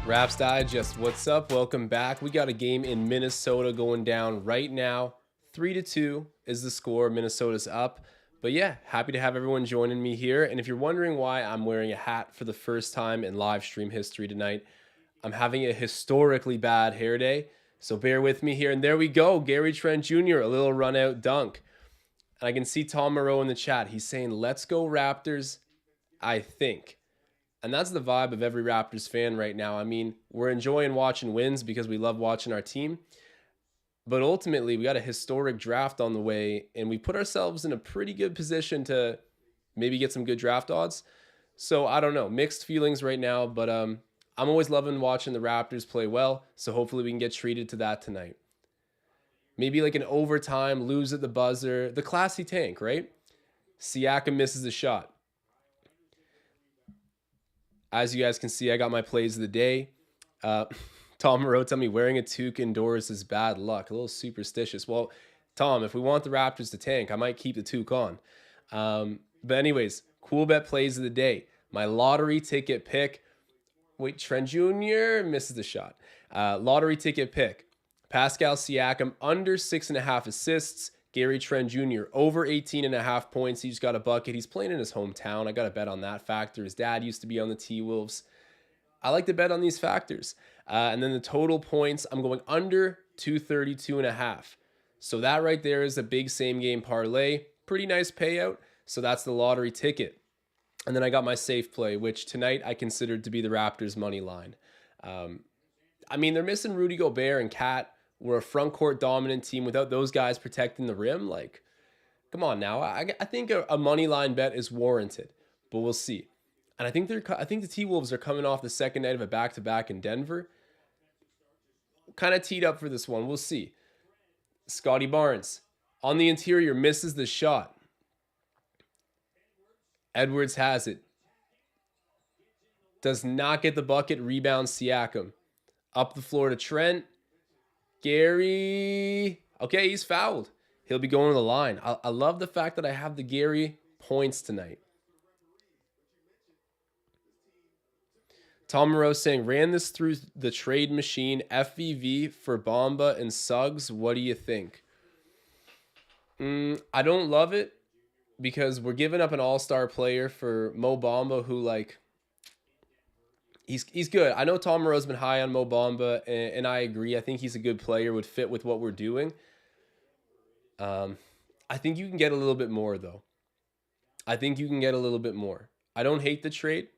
Raps Digest, what's up? Welcome back. We got a game in Minnesota going down right now. 3-2 is the score. Minnesota's up. But yeah, happy to have everyone joining me here. And if you're wondering why I'm wearing a hat for the first time in live stream history tonight, I'm having a historically bad hair day. So bear with me here. And there we go. Gary Trent Jr., a little run out dunk. And I can see Tom Moreau in the chat. He's saying, let's go Raptors, I think. And that's the vibe of every Raptors fan right now. I mean, we're enjoying watching wins because we love watching our team. But ultimately, we got a historic draft on the way, and we put ourselves in a pretty good position to maybe get some good draft odds. So I don't know, mixed feelings right now, but I'm always loving watching the Raptors play well. So hopefully we can get treated to that tonight. Maybe like an overtime, lose at the buzzer, the classy tank, right? Siakam misses a shot. As you guys can see, I got my plays of the day. Tom Moreau tell me wearing a toque indoors is bad luck. A little superstitious. Well, Tom, if we want the Raptors to tank, I might keep the toque on. But anyways, cool bet plays of the day. My lottery ticket pick. Wait, Trent Jr. misses the shot. Lottery ticket pick. Pascal Siakam under 6.5 assists. Gary Trent Jr. over 18.5 points. He just got a bucket. He's playing in his hometown. I got to bet on that factor. His dad used to be on the T-Wolves. I like to bet on these factors. And then the total points, I'm going under 232.5. So that right there is a big same game parlay. Pretty nice payout. So that's the lottery ticket. And then I got my safe play, which tonight I considered to be the Raptors money line. I mean, they're missing Rudy Gobert and Cat. We're a front court dominant team without those guys protecting the rim. Like, come on now. I think a money line bet is warranted, but we'll see. And I think the T-Wolves are coming off the second night of a back-to-back in Denver. Kind of teed up for this one. We'll see. Scotty Barnes on the interior misses the shot. Edwards has it. Does not get the bucket. Rebound Siakam. Up the floor to Trent. Gary. Okay, he's fouled. He'll be going to the line. I love the fact that I have the Gary points tonight. Tom Moreau saying, ran this through the trade machine, FVV for Bamba and Suggs. What do you think? I don't love it because we're giving up an all-star player for Mo Bamba who, like, he's good. I know Tom Moreau's been high on Mo Bamba, and I agree. I think he's a good player, would fit with what we're doing. I think you can get a little bit more, though. I think you can get a little bit more. I don't hate the trade.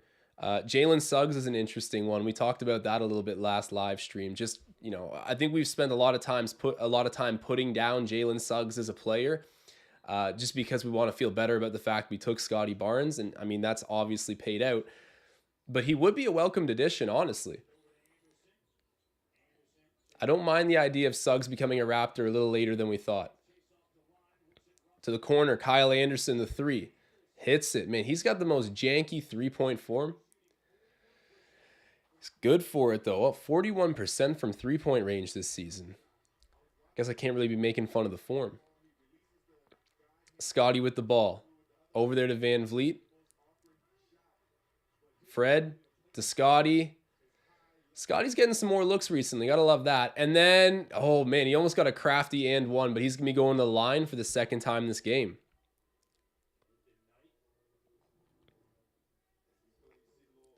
Jalen Suggs is an interesting one. We talked about that a little bit last live stream. Just, you know, I think we've spent a lot of time putting down Jalen Suggs as a player, just because we want to feel better about the fact we took Scotty Barnes, and I mean that's obviously paid out. But he would be a welcomed addition, honestly. I don't mind the idea of Suggs becoming a Raptor a little later than we thought. To the corner, Kyle Anderson, the three. Hits it. Man, he's got the most janky three-point form. He's good for it, though. 41% from three-point range this season. Guess I can't really be making fun of the form. Scotty with the ball. Over there to Van Vliet. Fred to Scotty. Scotty's getting some more looks recently. Gotta love that. And then, oh man, he almost got a crafty and one, but he's gonna be going to the line for the second time this game.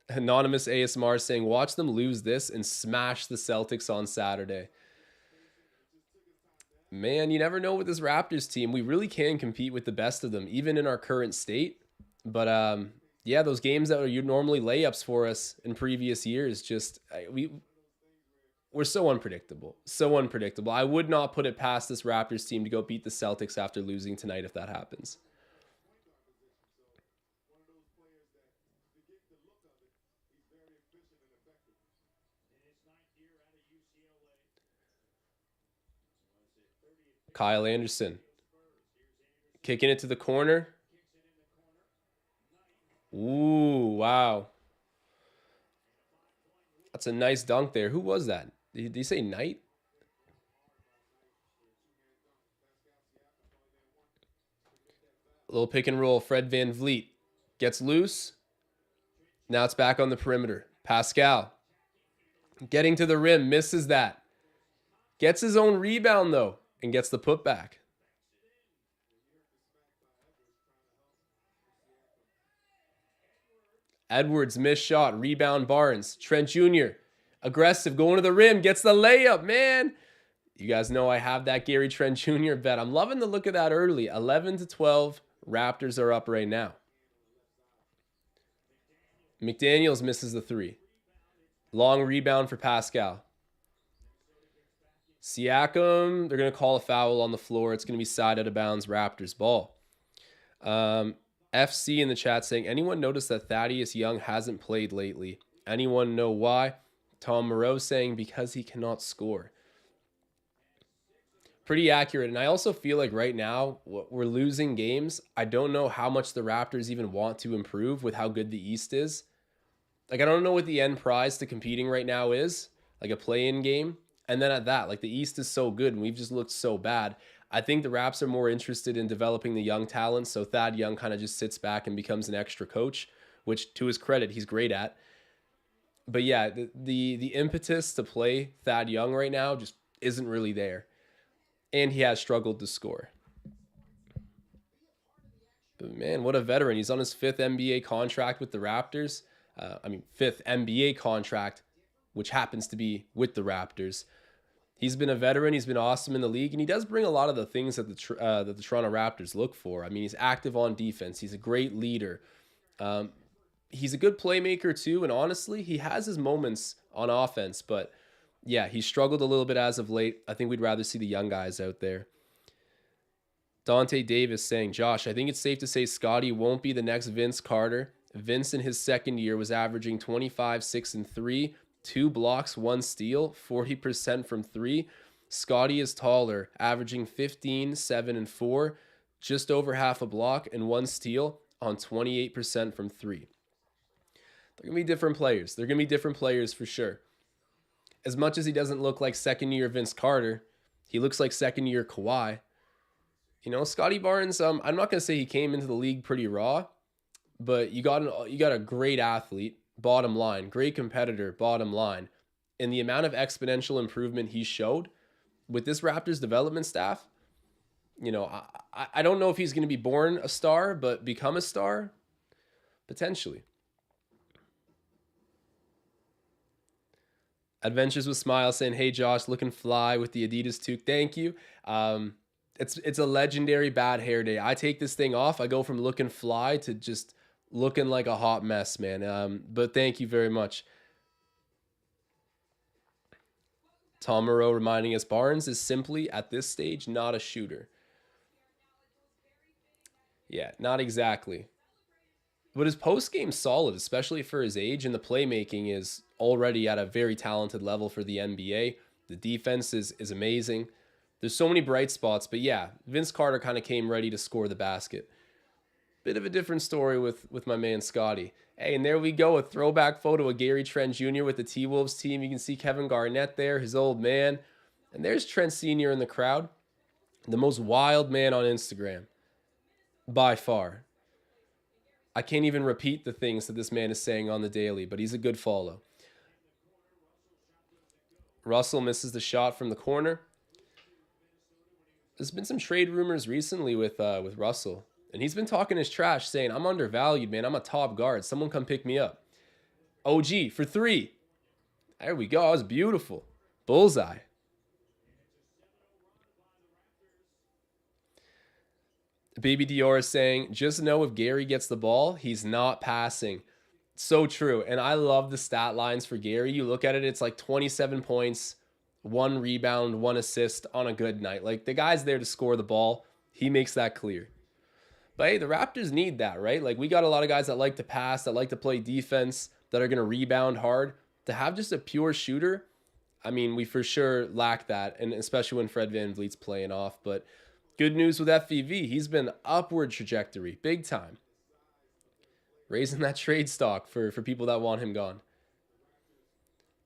Anonymous ASMR saying, watch them lose this and smash the Celtics on Saturday. Man, you never know with this Raptors team. We really can compete with the best of them, even in our current state. But yeah, those games that are normally layups for us in previous years, we're so unpredictable. So unpredictable. I would not put it past this Raptors team to go beat the Celtics after losing tonight if that happens. Kyle Anderson. Kicking it to the corner. Ooh, wow. That's a nice dunk there. Who was that? Did he say Knight? A little pick and roll. Fred Van Vliet gets loose. Now it's back on the perimeter. Pascal. Getting to the rim, misses that. Gets his own rebound, though, and gets the putback. Edwards, missed shot. Rebound, Barnes. Trent Jr., aggressive, going to the rim. Gets the layup, man. You guys know I have that Gary Trent Jr. bet. I'm loving the look of that early. 11-12. Raptors are up right now. McDaniels misses the three. Long rebound for Pascal. Siakam, they're going to call a foul on the floor. It's going to be side out of bounds, Raptors ball. FC in the chat saying, anyone notice that Thaddeus Young hasn't played lately? Anyone know why? Tom Moreau saying, because he cannot score. Pretty accurate. And I also feel like right now we're losing games. I don't know how much the Raptors even want to improve with how good the East is. Like, I don't know what the end prize to competing right now is, like a play-in game. And then at that, like the East is so good and we've just looked so bad. I think the Raps are more interested in developing the young talents. So Thad Young kind of just sits back and becomes an extra coach, which to his credit, he's great at. But yeah, the impetus to play Thad Young right now just isn't really there. And he has struggled to score. But man, what a veteran. He's on his 5th NBA contract with the Raptors. 5th NBA contract, which happens to be with the Raptors. He's been a veteran. He's been awesome in the league, and he does bring a lot of the things that the Toronto Raptors look for. I mean, he's active on defense. He's a great leader. He's a good playmaker too, and honestly, he has his moments on offense. But yeah, he's struggled a little bit as of late. I think we'd rather see the young guys out there. Dante Davis saying, Josh, I think it's safe to say Scotty won't be the next Vince Carter. Vince in his second year was averaging 25, 6, and 3. 2 blocks, 1 steal, 40% from 3. Scotty is taller, averaging 15, 7, and 4, just over half a block and 1 steal on 28% from 3. They're going to be different players. They're going to be different players for sure. As much as he doesn't look like second-year Vince Carter, he looks like second-year Kawhi. You know, Scotty Barnes, I'm not going to say he came into the league pretty raw, but you got a great athlete. Bottom line, great competitor, bottom line. And the amount of exponential improvement he showed with this Raptors development staff, you know, I don't know if he's going to be born a star, but become a star, potentially. Adventures with Smile saying, hey, Josh, looking fly with the Adidas toque. Thank you. It's a legendary bad hair day. I take this thing off. I go from looking fly to just looking like a hot mess, man. But thank you very much. Tom Moreau reminding us Barnes is simply, at this stage, not a shooter. Yeah, not exactly. But his post-game's solid, especially for his age, and the playmaking is already at a very talented level for the NBA. The defense is amazing. There's so many bright spots, but yeah, Vince Carter kind of came ready to score the basket. Bit of a different story with my man Scotty. Hey, and there we go, a throwback photo of Gary Trent Jr. with the T-Wolves team. You can see Kevin Garnett there, his old man. And there's Trent Sr. in the crowd. The most wild man on Instagram. By far. I can't even repeat the things that this man is saying on the daily, but he's a good follow. Russell misses the shot from the corner. There's been some trade rumors recently with Russell. And he's been talking his trash, saying, I'm undervalued, man. I'm a top guard. Someone come pick me up. OG for 3. There we go. That was beautiful. Bullseye. Baby Dior is saying, just know if Gary gets the ball, he's not passing. So true. And I love the stat lines for Gary. You look at it, it's like 27 points, 1 rebound, 1 assist on a good night. Like, the guy's there to score the ball. He makes that clear. But hey, the Raptors need that, right? Like, we got a lot of guys that like to pass, that like to play defense, that are going to rebound hard. To have just a pure shooter, I mean, we for sure lack that, and especially when Fred VanVleet's playing off. But good news with FVV. He's been upward trajectory, big time. Raising that trade stock for people that want him gone.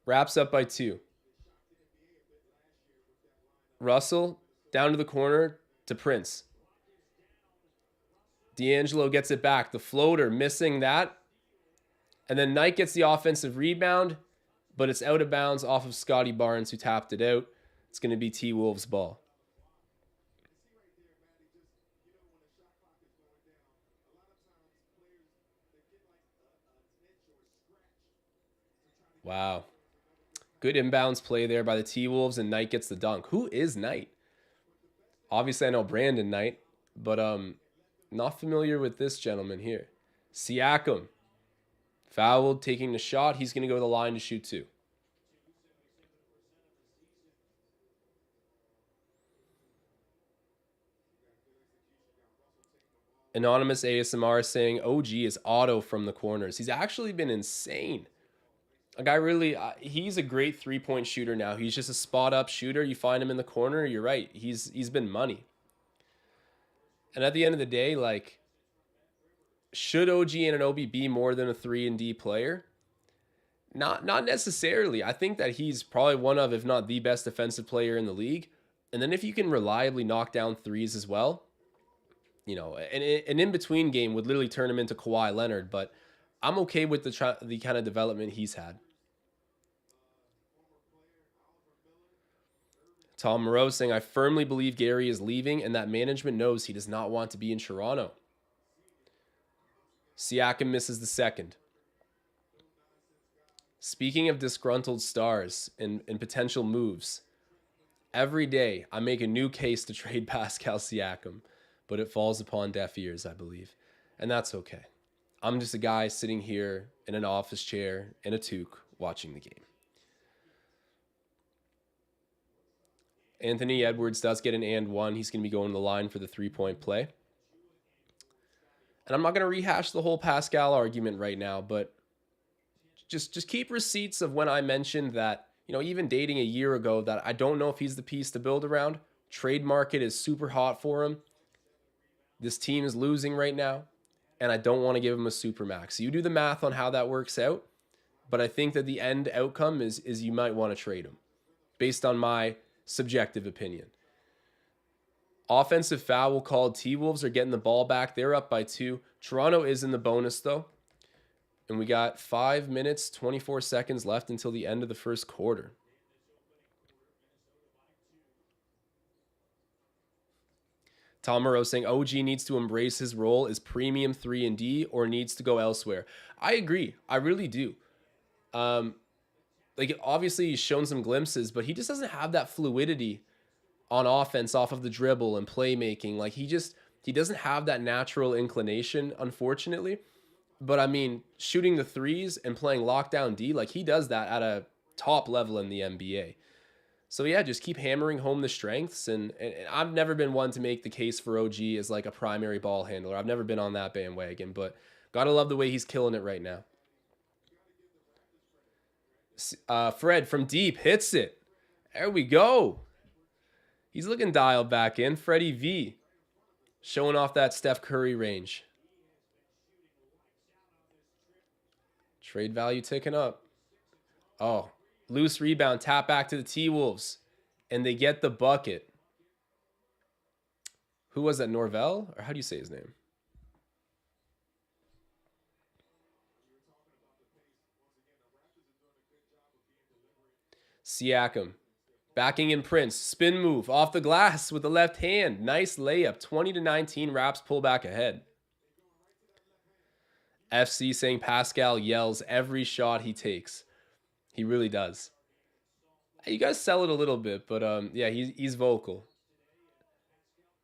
Wraps up by 2. Russell, down to the corner to Prince. D'Angelo gets it back. The floater, missing that. And then Knight gets the offensive rebound. but it's out of bounds off of Scotty Barnes, who tapped it out. It's going to be T-Wolves ball. Wow. Good inbounds play there by the T-Wolves, and Knight gets the dunk. Who is Knight? Obviously, I know Brandon Knight, but not familiar with this gentleman here. Siakam. Fouled, taking the shot. He's going to go to the line to shoot two. Anonymous ASMR saying OG is auto from the corners. He's actually been insane. Like, I really, he's a great 3-point shooter now. He's just a spot up shooter. You find him in the corner, you're right. He's been money. And at the end of the day, like, should OG Anunoby be more than a 3-and-D player? Not necessarily. I think that he's probably one of, if not the best defensive player in the league. And then if you can reliably knock down threes as well, you know, an in-between game would literally turn him into Kawhi Leonard. But I'm okay with the kind of development he's had. Tom Moreau saying, I firmly believe Gary is leaving and that management knows he does not want to be in Toronto. Siakam misses the second. Speaking of disgruntled stars and potential moves, every day I make a new case to trade Pascal Siakam, but it falls upon deaf ears, I believe. And that's okay. I'm just a guy sitting here in an office chair in a toque watching the game. Anthony Edwards does get an and one. He's going to be going to the line for the 3-point play. And I'm not going to rehash the whole Pascal argument right now, but just keep receipts of when I mentioned that, you know, even dating a year ago, that I don't know if he's the piece to build around. Trade market is super hot for him. This team is losing right now, and I don't want to give him a supermax. So you do the math on how that works out, but I think that the end outcome is you might want to trade him based on my subjective opinion. Offensive foul called. T-Wolves are getting the ball back. They're up by 2. Toronto is in the bonus, though. And we got 5 minutes, 24 seconds left until the end of the first quarter. Tom Moreau saying OG needs to embrace his role as premium 3-and-D or needs to go elsewhere. I agree. I really do. Like, obviously he's shown some glimpses, but he just doesn't have that fluidity on offense off of the dribble and playmaking. Like, he doesn't have that natural inclination, unfortunately. But I mean, shooting the threes and playing lockdown D, like, he does that at a top level in the NBA. So yeah, just keep hammering home the strengths. And I've never been one to make the case for OG as like a primary ball handler. I've never been on that bandwagon, but gotta love the way he's killing it right now. Fred from deep hits it. There we go. He's looking dialed back in. Freddie V showing off that Steph Curry range. Trade value ticking up. Oh, loose rebound. Tap back to the T-Wolves. And they get the bucket. Who was that? Norvell? Or how do you say his name? Siakam. Backing in Prince. Spin move off the glass with the left hand. Nice layup. 20-19. Raps pull back ahead. FC saying Pascal yells every shot he takes. He really does. You guys sell it a little bit, but yeah, he's vocal.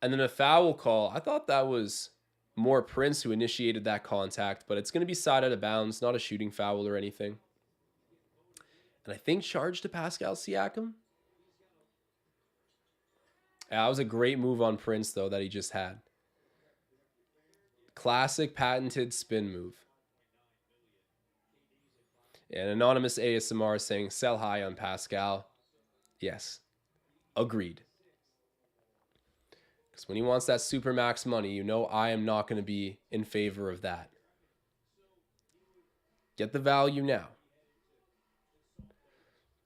And then a foul call. I thought that was more Prince who initiated that contact, but it's going to be side out of bounds, not a shooting foul or anything. And I think charge to Pascal Siakam. Yeah, that was a great move on Prince, though, that he just had. Classic patented spin move. And anonymous ASMR saying sell high on Pascal. Yes, agreed. Because when he wants that supermax money, you know I am not going to be in favor of that. Get the value now.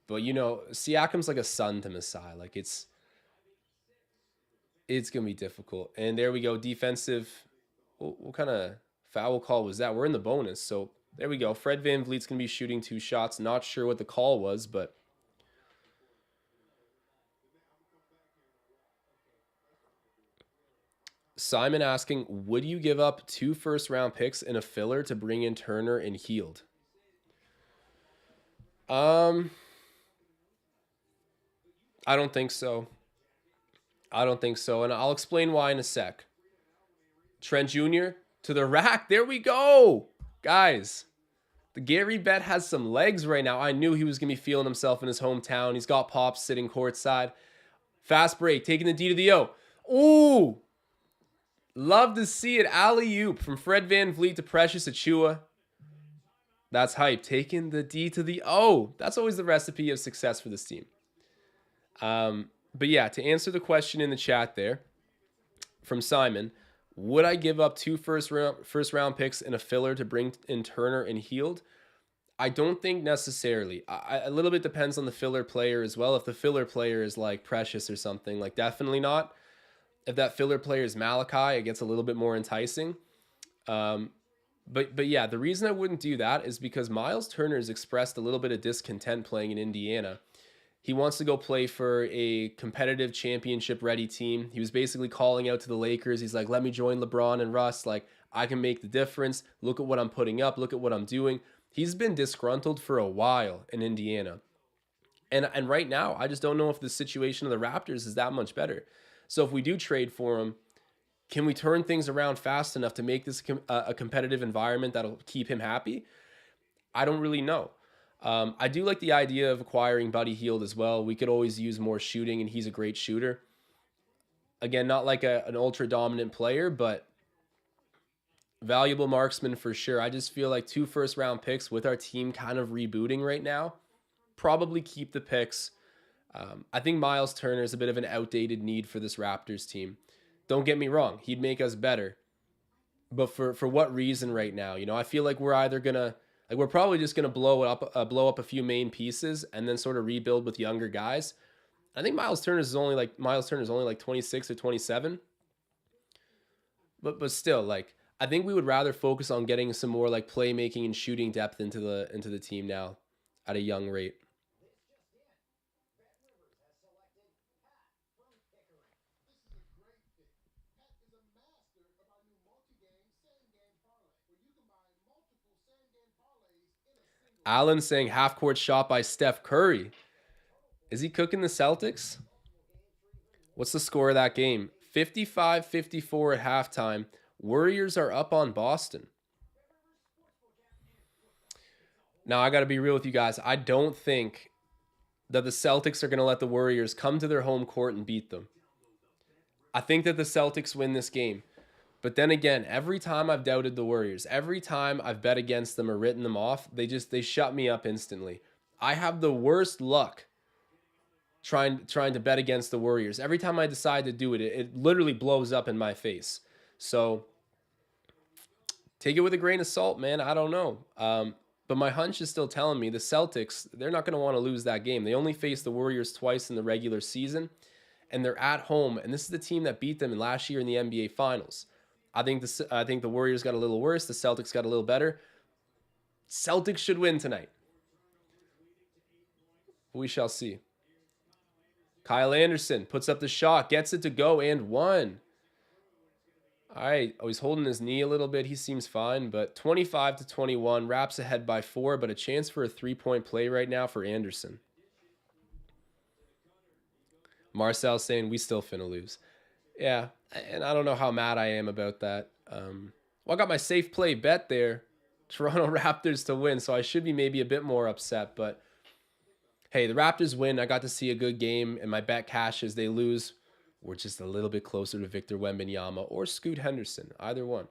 But, you know, Siakam's like a son to Masai. Like, it's going to be difficult. And there we go. Defensive. What kind of foul call was that? We're in the bonus. So There we go. Fred VanVleet's going to be shooting 2 shots. Not sure what the call was, but Simon asking, would you give up 2 first-round picks in a filler to bring in Turner and Hield? I don't think so. I don't think so, and I'll explain why in a sec. Trent Jr. to the rack. There we go. Guys, the Gary bet has some legs right now. I knew he was going to be feeling himself in his hometown. He's got Pops sitting courtside. Fast break, taking the D to the O. Ooh. Love to see it. Alley-oop from Fred VanVleet to Precious Achiuwa. That's hype. Taking the D to the O. That's always the recipe of success for this team. But yeah, to answer the question in the chat there from Simon, would I give up 2 first round picks in a filler to bring in Turner and Hield? I don't think necessarily. A little bit depends on the filler player as well. If the filler player is like Precious or something, like definitely not. If that filler player is Malachi, it gets a little bit more enticing. But yeah, the reason I wouldn't do that is because Miles Turner has expressed a little bit of discontent playing in Indiana. He wants to go play for a competitive championship-ready team. He was basically calling out to the Lakers. He's like, let me join LeBron and Russ. Like, I can make the difference. Look at what I'm putting up. Look at what I'm doing. He's been disgruntled for a while in Indiana. And right now, I just don't know if the situation of the Raptors is that much better. So if we do trade for him, can we turn things around fast enough to make this a competitive environment that'll keep him happy? I don't really know. I do like the idea of acquiring Buddy Hield as well. We could always use more shooting, and he's a great shooter. Again, not like an ultra-dominant player, but valuable marksman for sure. I just feel like 2 first-round picks with our team kind of rebooting right now. Probably keep the picks. I think Miles Turner is a bit of an outdated need for this Raptors team. Don't get me wrong. He'd make us better. But for what reason right now? You know, I feel like we're either going to... Like we're probably just going to blow up a few main pieces and then sort of rebuild with younger guys. I think Miles Turner is only like 26 or 27. But still, like I think we would rather focus on getting some more like playmaking and shooting depth into the team now at a young rate. Allen saying half court shot by Steph Curry. Is he cooking the Celtics? What's the score of that game? 55-54 at halftime. Warriors are up on Boston. Now, I got to be real with you guys. I don't think that the Celtics are going to let the Warriors come to their home court and beat them. I think that the Celtics win this game. But then again, every time I've doubted the Warriors, every time I've bet against them or written them off, they shut me up instantly. I have the worst luck trying to bet against the Warriors. Every time I decide to do it, it literally blows up in my face. So take it with a grain of salt, man. I don't know. But my hunch is still telling me the Celtics, they're not going to want to lose that game. They only faced the Warriors twice in the regular season, and they're at home. And this is the team that beat them last year in the NBA Finals. I think the Warriors got a little worse. The Celtics got a little better. Celtics should win tonight. We shall see. Kyle Anderson puts up the shot, gets it to go, and one. All right. Oh, he's holding his knee a little bit. He seems fine, but 25-21. Raps ahead by 4, but a chance for a 3-point play right now for Anderson. Marcel saying we still finna lose. Yeah, and I don't know how mad I am about that. Well, I got my safe play bet there. Toronto Raptors to win, so I should be maybe a bit more upset. But, hey, the Raptors win. I got to see a good game, and my bet cashes. They lose. We're just a little bit closer to Victor Wembanyama or Scoot Henderson. Either one.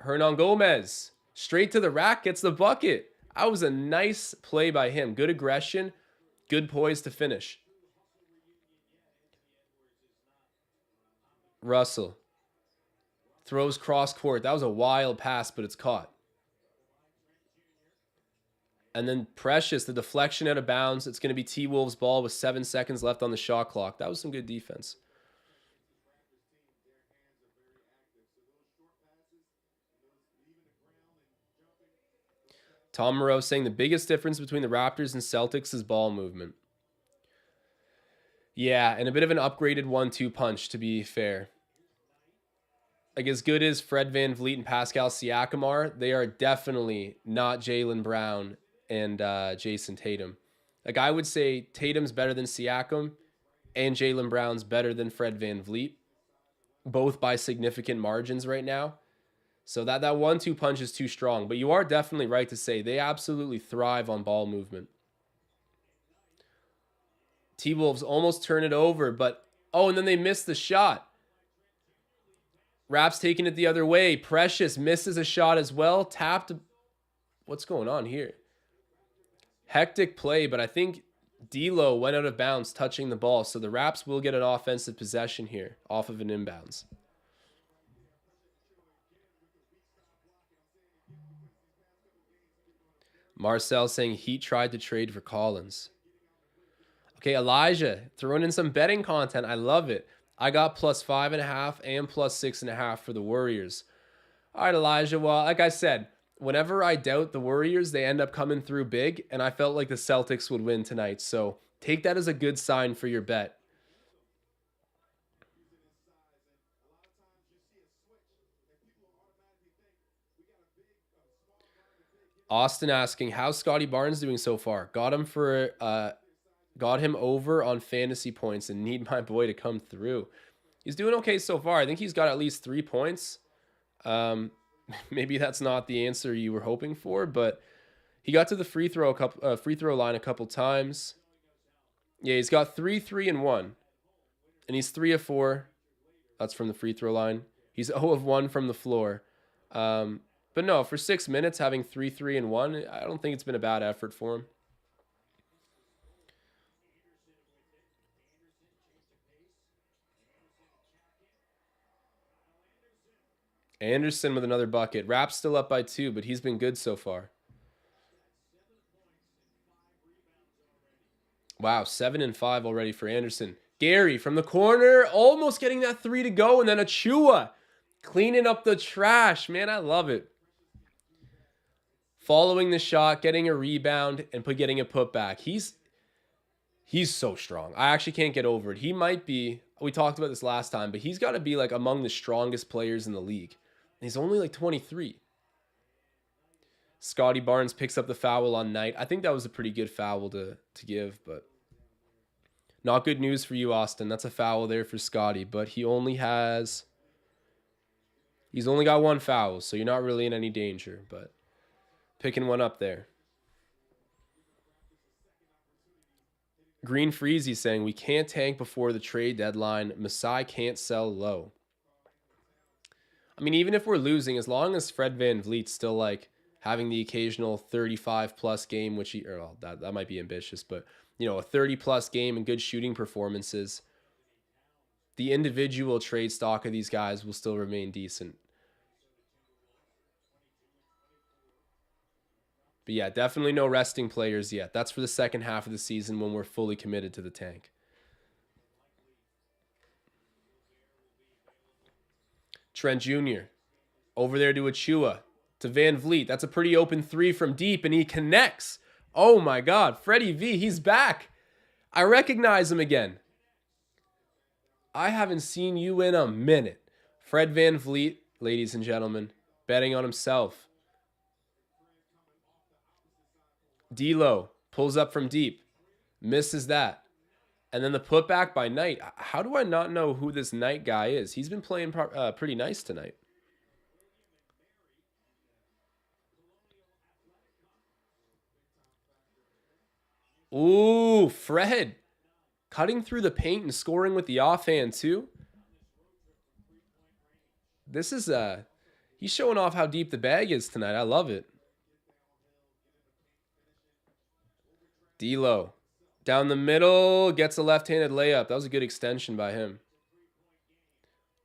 Hernan Gomez. Straight to the rack. Gets the bucket. That was a nice play by him. Good aggression. Good poise to finish. Russell throws cross court. That was a wild pass, but it's caught. And then Precious, the deflection out of bounds. It's going to be T-Wolves ball with 7 seconds left on the shot clock. That was some good defense. Tom Moreau saying the biggest difference between the Raptors and Celtics is ball movement. Yeah, and a bit of an upgraded 1-2 punch, to be fair. Like, as good as Fred VanVleet and Pascal Siakam are, they are definitely not Jaylen Brown and Jason Tatum. Like, I would say Tatum's better than Siakam and Jaylen Brown's better than Fred VanVleet, both by significant margins right now. So that 1-2 punch is too strong. But you are definitely right to say they absolutely thrive on ball movement. T-Wolves almost turn it over, but... Oh, and then they missed the shot. Raps taking it the other way. Precious misses a shot as well. Tapped. What's going on here? Hectic play, but I think D'Lo went out of bounds touching the ball. So the Raps will get an offensive possession here off of an inbounds. Marcel saying Heat tried to trade for Collins. Okay, Elijah throwing in some betting content. I love it. I got +5.5 and +6.5 for the Warriors. All right, Elijah. Well, like I said, whenever I doubt the Warriors, they end up coming through big, and I felt like the Celtics would win tonight. So take that as a good sign for your bet. Austin asking, how's Scotty Barnes doing so far? Got him over on fantasy points and need my boy to come through. He's doing okay so far. I think he's got at least 3 points. Maybe that's not the answer you were hoping for, but he got to the free throw line a couple times. Yeah, he's got 3, 3, and 1. And he's 3 of 4. That's from the free throw line. He's 0 of 1 from the floor. But no, for 6 minutes, having 3, 3, and 1, I don't think it's been a bad effort for him. Anderson with another bucket. Rap's still up by 2, but he's been good so far. Wow, 7 and 5 already for Anderson. Gary from the corner, almost getting that 3 to go, and then Achua cleaning up the trash. Man, I love it. Following the shot, getting a rebound, and getting a putback. He's so strong. I actually can't get over it. He might be, we talked about this last time, but he's got to be like among the strongest players in the league. And he's only like 23. Scotty Barnes picks up the foul on Knight. I think that was a pretty good foul to give, but not good news for you, Austin. That's a foul there for Scotty, but he's only got 1 foul, so you're not really in any danger, but picking one up there. Green Freezy saying, we can't tank before the trade deadline. Masai can't sell low. I mean, even if we're losing, as long as Fred VanVleet's still like having the occasional 35-plus game, which that might be ambitious, but you know, a 30-plus game and good shooting performances, the individual trade stock of these guys will still remain decent. But yeah, definitely no resting players yet. That's for the second half of the season when we're fully committed to the tank. Trent Jr. over there to Achua, to VanVleet. That's a pretty open 3 from deep, and he connects. Oh my God, Freddie V, he's back. I recognize him again. I haven't seen you in a minute. Fred VanVleet, ladies and gentlemen, betting on himself. D'Lo pulls up from deep, misses that. And then the putback by Knight. How do I not know who this Knight guy is? He's been playing pretty nice tonight. Ooh, Fred cutting through the paint and scoring with the offhand too. This is he's showing off how deep the bag is tonight. I love it. D'Lo down the middle, gets a left-handed layup. That was a good extension by him.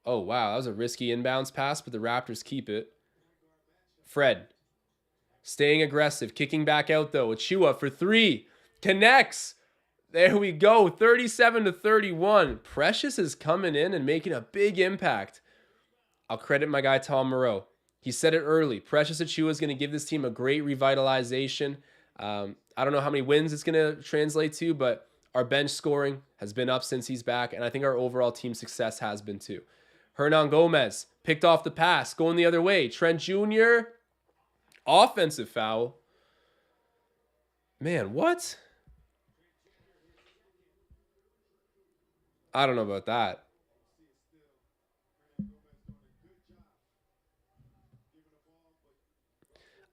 Oh, wow. That was a risky inbounds pass, but the Raptors keep it. Fred staying aggressive, kicking back out, though. Achua for 3. Connects. There we go. 37-31. Precious is coming in and making a big impact. I'll credit my guy Tom Moreau. He said it early. Precious Achiuwa is going to give this team a great revitalization. I don't know how many wins it's going to translate to, but our bench scoring has been up since he's back, and I think our overall team success has been too. Hernan Gomez picked off the pass, going the other way. Trent Jr., offensive foul. Man, what? I don't know about that.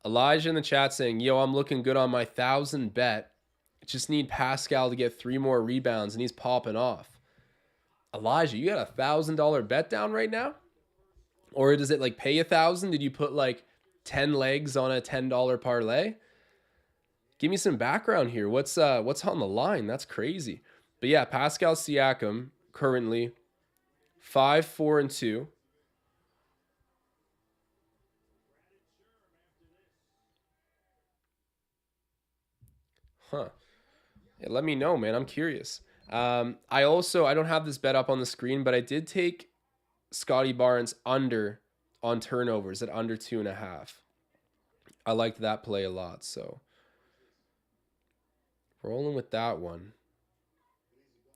Elijah in the chat saying, yo, I'm looking good on my 1,000 bet. Just need Pascal to get 3 more rebounds, and he's popping off. Elijah, you got a $1,000 bet down right now? Or does it like pay 1,000? Did you put like 10 legs on a $10 parlay? Give me some background here. What's on the line? That's crazy. But yeah, Pascal Siakam currently 5, 4, and 2. Huh. Yeah, let me know, man. I'm curious. I don't have this bet up on the screen, but I did take Scotty Barnes under on turnovers at under 2.5. I liked that play a lot, so rolling with that one.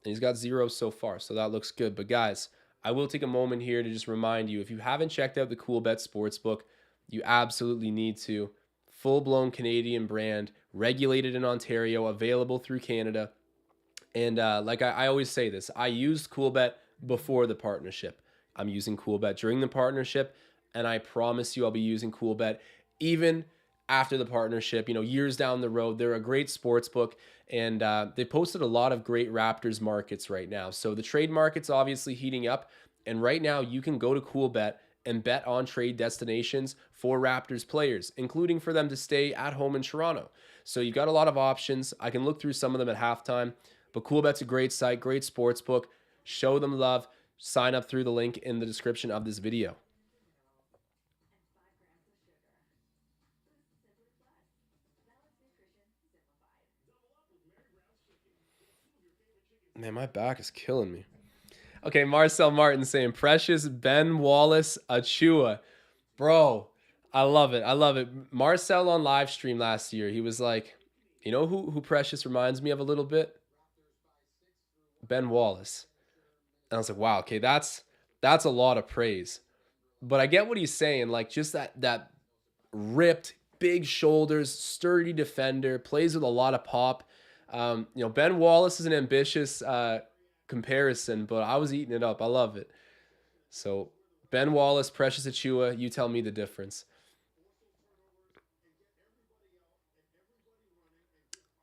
And he's got 0 so far, so that looks good. But guys, I will take a moment here to just remind you, if you haven't checked out the CoolBet Sportsbook, you absolutely need to. Full-blown Canadian brand, regulated in Ontario, available through Canada. And like I always say this, I used CoolBet before the partnership. I'm using CoolBet during the partnership, and I promise you I'll be using CoolBet even after the partnership, years down the road. They're a great sports book, and they posted a lot of great Raptors markets right now. So the trade market's obviously heating up, and right now you can go to CoolBet and bet on trade destinations for Raptors players, including for them to stay at home in Toronto. So you got a lot of options. I can look through some of them at halftime, but CoolBet's a great site, great sports book. Show them love. Sign up through the link in the description of this video. Man, my back is killing me. Okay, Marcel Martin saying, Precious, Ben Wallace, Achiuwa. Bro, I love it. I love it. Marcel on live stream last year, he was like, you know who Precious reminds me of a little bit? Ben Wallace. And I was like, wow, okay, that's a lot of praise. But I get what he's saying, like just that ripped, big shoulders, sturdy defender, plays with a lot of pop. Ben Wallace is an ambitious comparison, but I was eating it up. I love it. So Ben Wallace, Precious Achiuwa, you tell me the difference.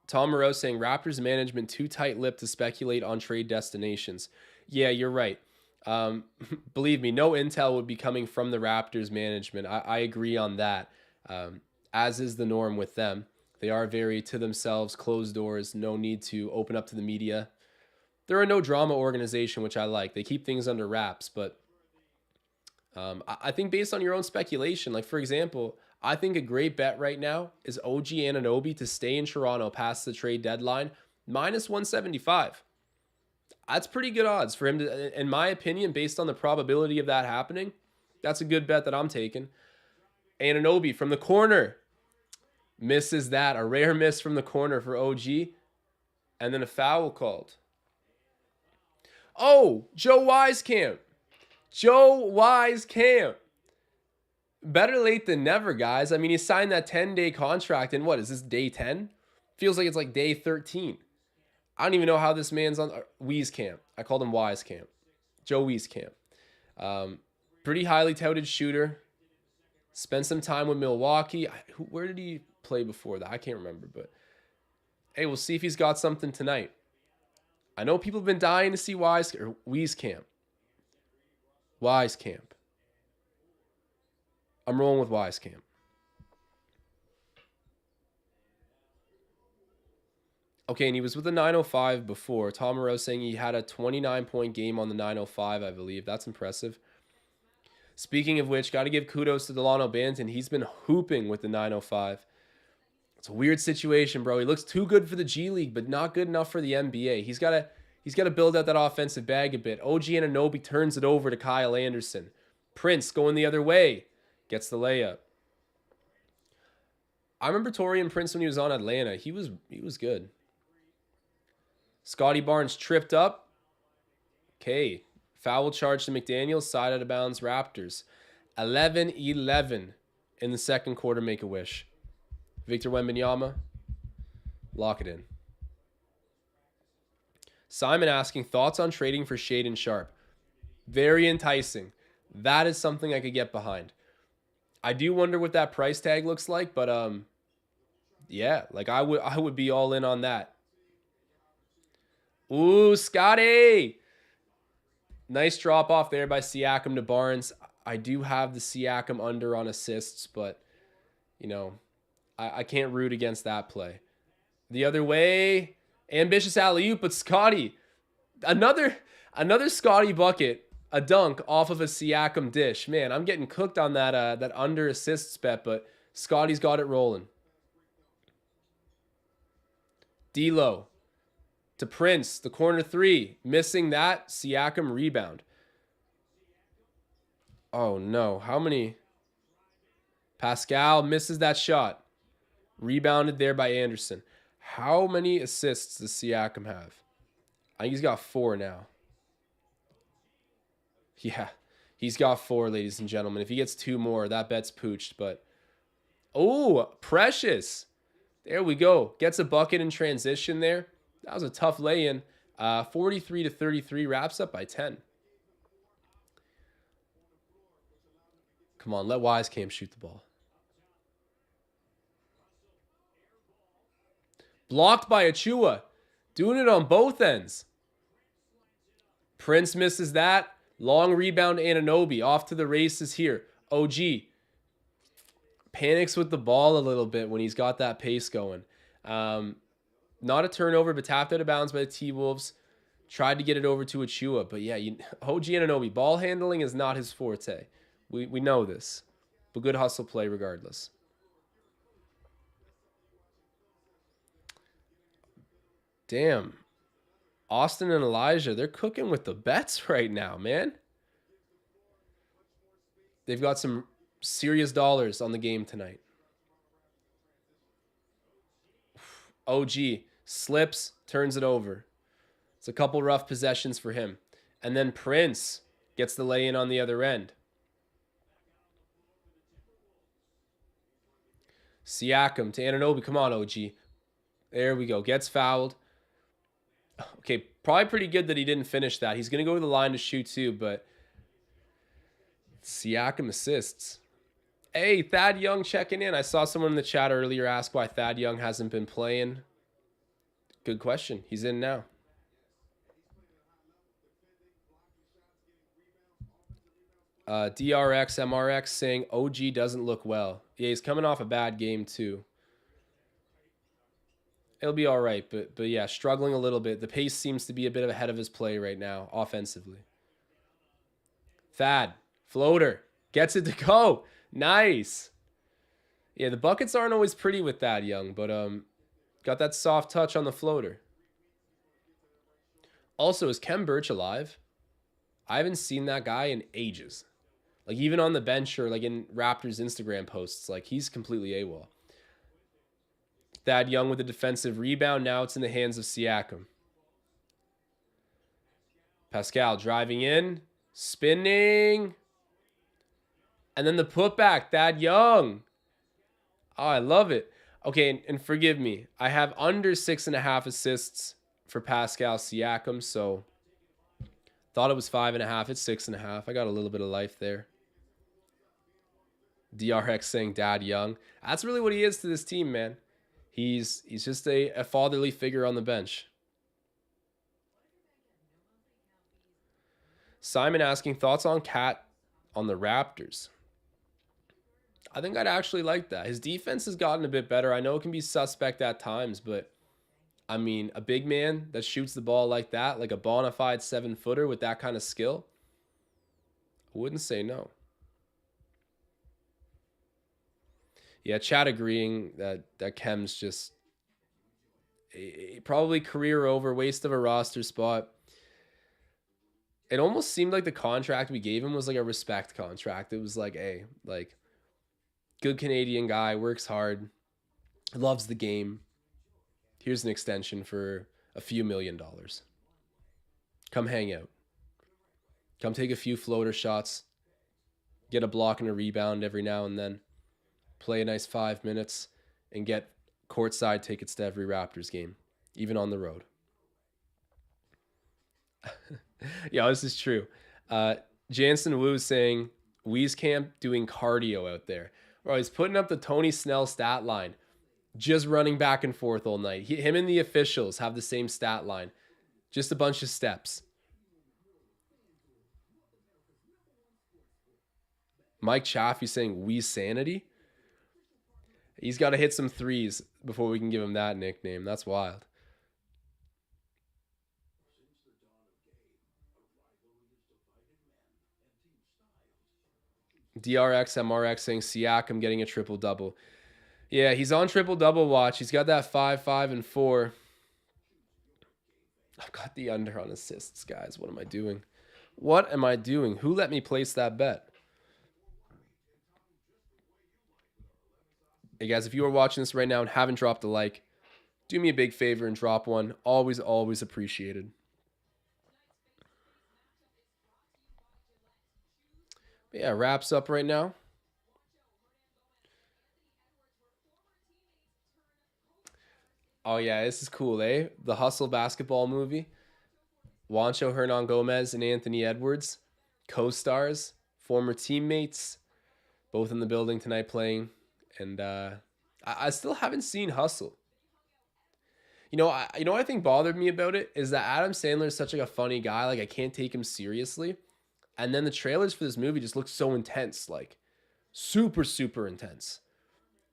Tom Moreau saying Raptors management too tight-lipped to speculate on trade destinations. Yeah, you're right. Believe me, no intel would be coming from the Raptors management. I agree on that, as is the norm with them. They are very to themselves, closed doors, no need to open up to the media. They're a no drama organization, which I like. They keep things under wraps, but I think based on your own speculation, like for example, I think a great bet right now is OG Anunoby to stay in Toronto past the trade deadline, -175. That's pretty good odds for him to, in my opinion, based on the probability of that happening. That's a good bet that I'm taking. Anunoby from the corner. Misses that. A rare miss from the corner for OG. And then a foul called. Oh, Joe Wieskamp. Joe Wieskamp. Better late than never, guys. I mean, he signed that 10-day contract in what? Is this day 10? Feels like it's like day 13. I don't even know how this man's on. Wieskamp. I called him Wieskamp. Joe Wieskamp. Pretty highly touted shooter. Spent some time with Milwaukee. Where did he play before that? I can't remember, but hey, we'll see if he's got something tonight. I know people have been dying to see Wieskamp. Wieskamp. I'm rolling with Wieskamp. Okay, and he was with the 905 before. Tom Moreau saying he had a 29-point game on the 905, I believe. That's impressive. Speaking of which, got to give kudos to Delano Banton. He's been hooping with the 905. It's a weird situation, bro. He looks too good for the G League, but not good enough for the NBA. He's got to build out that offensive bag a bit. OG Anunoby turns it over to Kyle Anderson. Prince going the other way. Gets the layup. I remember Taurean Prince when he was on Atlanta. He was good. Scotty Barnes tripped up. Okay. Foul charge to McDaniels. Side out of bounds Raptors. 11-11 in the second quarter. Make a wish. Victor Wembanyama. Lock it in. Simon asking thoughts on trading for Shaedon Sharpe. Very enticing. That is something I could get behind. I do wonder what that price tag looks like, but yeah, like I would be all in on that. Ooh, Scotty. Nice drop off there by Siakam to Barnes. I do have the Siakam under on assists, but you know, I can't root against that play. The other way, ambitious alley-oop, but Scotty, another Scotty bucket, a dunk off of a Siakam dish. Man, I'm getting cooked on that under assists bet, but Scotty's got it rolling. D'Lo to Prince, the corner three, missing that. Siakam rebound. Oh no, how many? Pascal misses that shot. Rebounded there by Anderson. How many assists does Siakam have? I think he's got 4 now. Yeah, he's got 4, ladies and gentlemen. If he gets 2 more, that bet's pooched. But, oh, Precious. There we go. Gets a bucket in transition there. That was a tough lay-in. 43-33, wraps up by 10. Come on, let Wisecam shoot the ball. Blocked by Achua. Doing it on both ends. Prince misses that. Long rebound Anunoby. Off to the races here. OG panics with the ball a little bit when he's got that pace going. Not a turnover, but tapped out of bounds by the T-Wolves. Tried to get it over to Achua. But yeah, OG Anunoby. Ball handling is not his forte. We know this. But good hustle play regardless. Damn. Austin and Elijah, they're cooking with the bets right now, man. They've got some serious dollars on the game tonight. OG slips, turns it over. It's a couple rough possessions for him. And then Prince gets the lay-in on the other end. Siakam to Anunoby. Come on, OG. There we go. Gets fouled. Okay, probably pretty good that he didn't finish that. He's going to go to the line to shoot too, but Siakam assists. Hey, Thad Young checking in. I saw someone in the chat earlier ask why Thad Young hasn't been playing. Good question. He's in now. DRX, MRX saying OG doesn't look well. Yeah, he's coming off a bad game too. It'll be all right, but yeah, struggling a little bit. The pace seems to be a bit ahead of his play right now, offensively. Thad, floater, gets it to go. Nice. Yeah, the buckets aren't always pretty with Thad Young, but got that soft touch on the floater. Also, is Kem Birch alive? I haven't seen that guy in ages. Like, even on the bench or like in Raptors Instagram posts, like he's completely AWOL. Thad Young with a defensive rebound. Now it's in the hands of Siakam. Pascal driving in. Spinning. And then the putback. Thad Young. Oh, I love it. Okay, and forgive me. I have under 6.5 assists for Pascal Siakam, so thought it was 5.5. It's 6.5. I got a little bit of life there. DRX saying Dad Young. That's really what he is to this team, man. He's just a fatherly figure on the bench. Simon asking thoughts on Cat on the Raptors. I think I'd actually like that. His defense has gotten a bit better. I know it can be suspect at times, but I mean, a big man that shoots the ball like that, like a bona fide 7-footer with that kind of skill, I wouldn't say no. Yeah, chat agreeing that Kem's just probably career over, waste of a roster spot. It almost seemed like the contract we gave him was like a respect contract. It was like, hey, like Good Canadian guy, works hard, loves the game. Here's an extension for a few $1 million. Come hang out. Come take a few floater shots. Get a block and a rebound every now and then. Play a nice 5 minutes and get courtside tickets to every Raptors game, even on the road. Yeah, this is true. Jansen Wu saying Wieskamp doing cardio out there. Bro, he's putting up the Tony Snell stat line, just running back and forth all night. Him and the officials have the same stat line, just a bunch of steps. Mike Chaffee saying we sanity. He's got to hit some threes before we can give him that nickname. That's wild. DRX MRX saying Siakam getting a triple-double. Yeah, he's on triple-double watch. He's got that 5, 5, and 4. I've got the under on assists, guys. What am I doing? What am I doing? Who let me place that bet? Hey, guys, if you are watching this right now and haven't dropped a like, do me a big favor and drop one. Always, always appreciated. But yeah, wraps up right now. Oh, yeah, this is cool, eh? The Hustle basketball movie. Juancho Hernan Gomez and Anthony Edwards, co-stars, former teammates, both in the building tonight playing. And I still haven't seen Hustle. You know what I think bothered me about it is that Adam Sandler is such like a funny guy. Like I can't take him seriously. And then the trailers for this movie just look so intense, like super, super intense.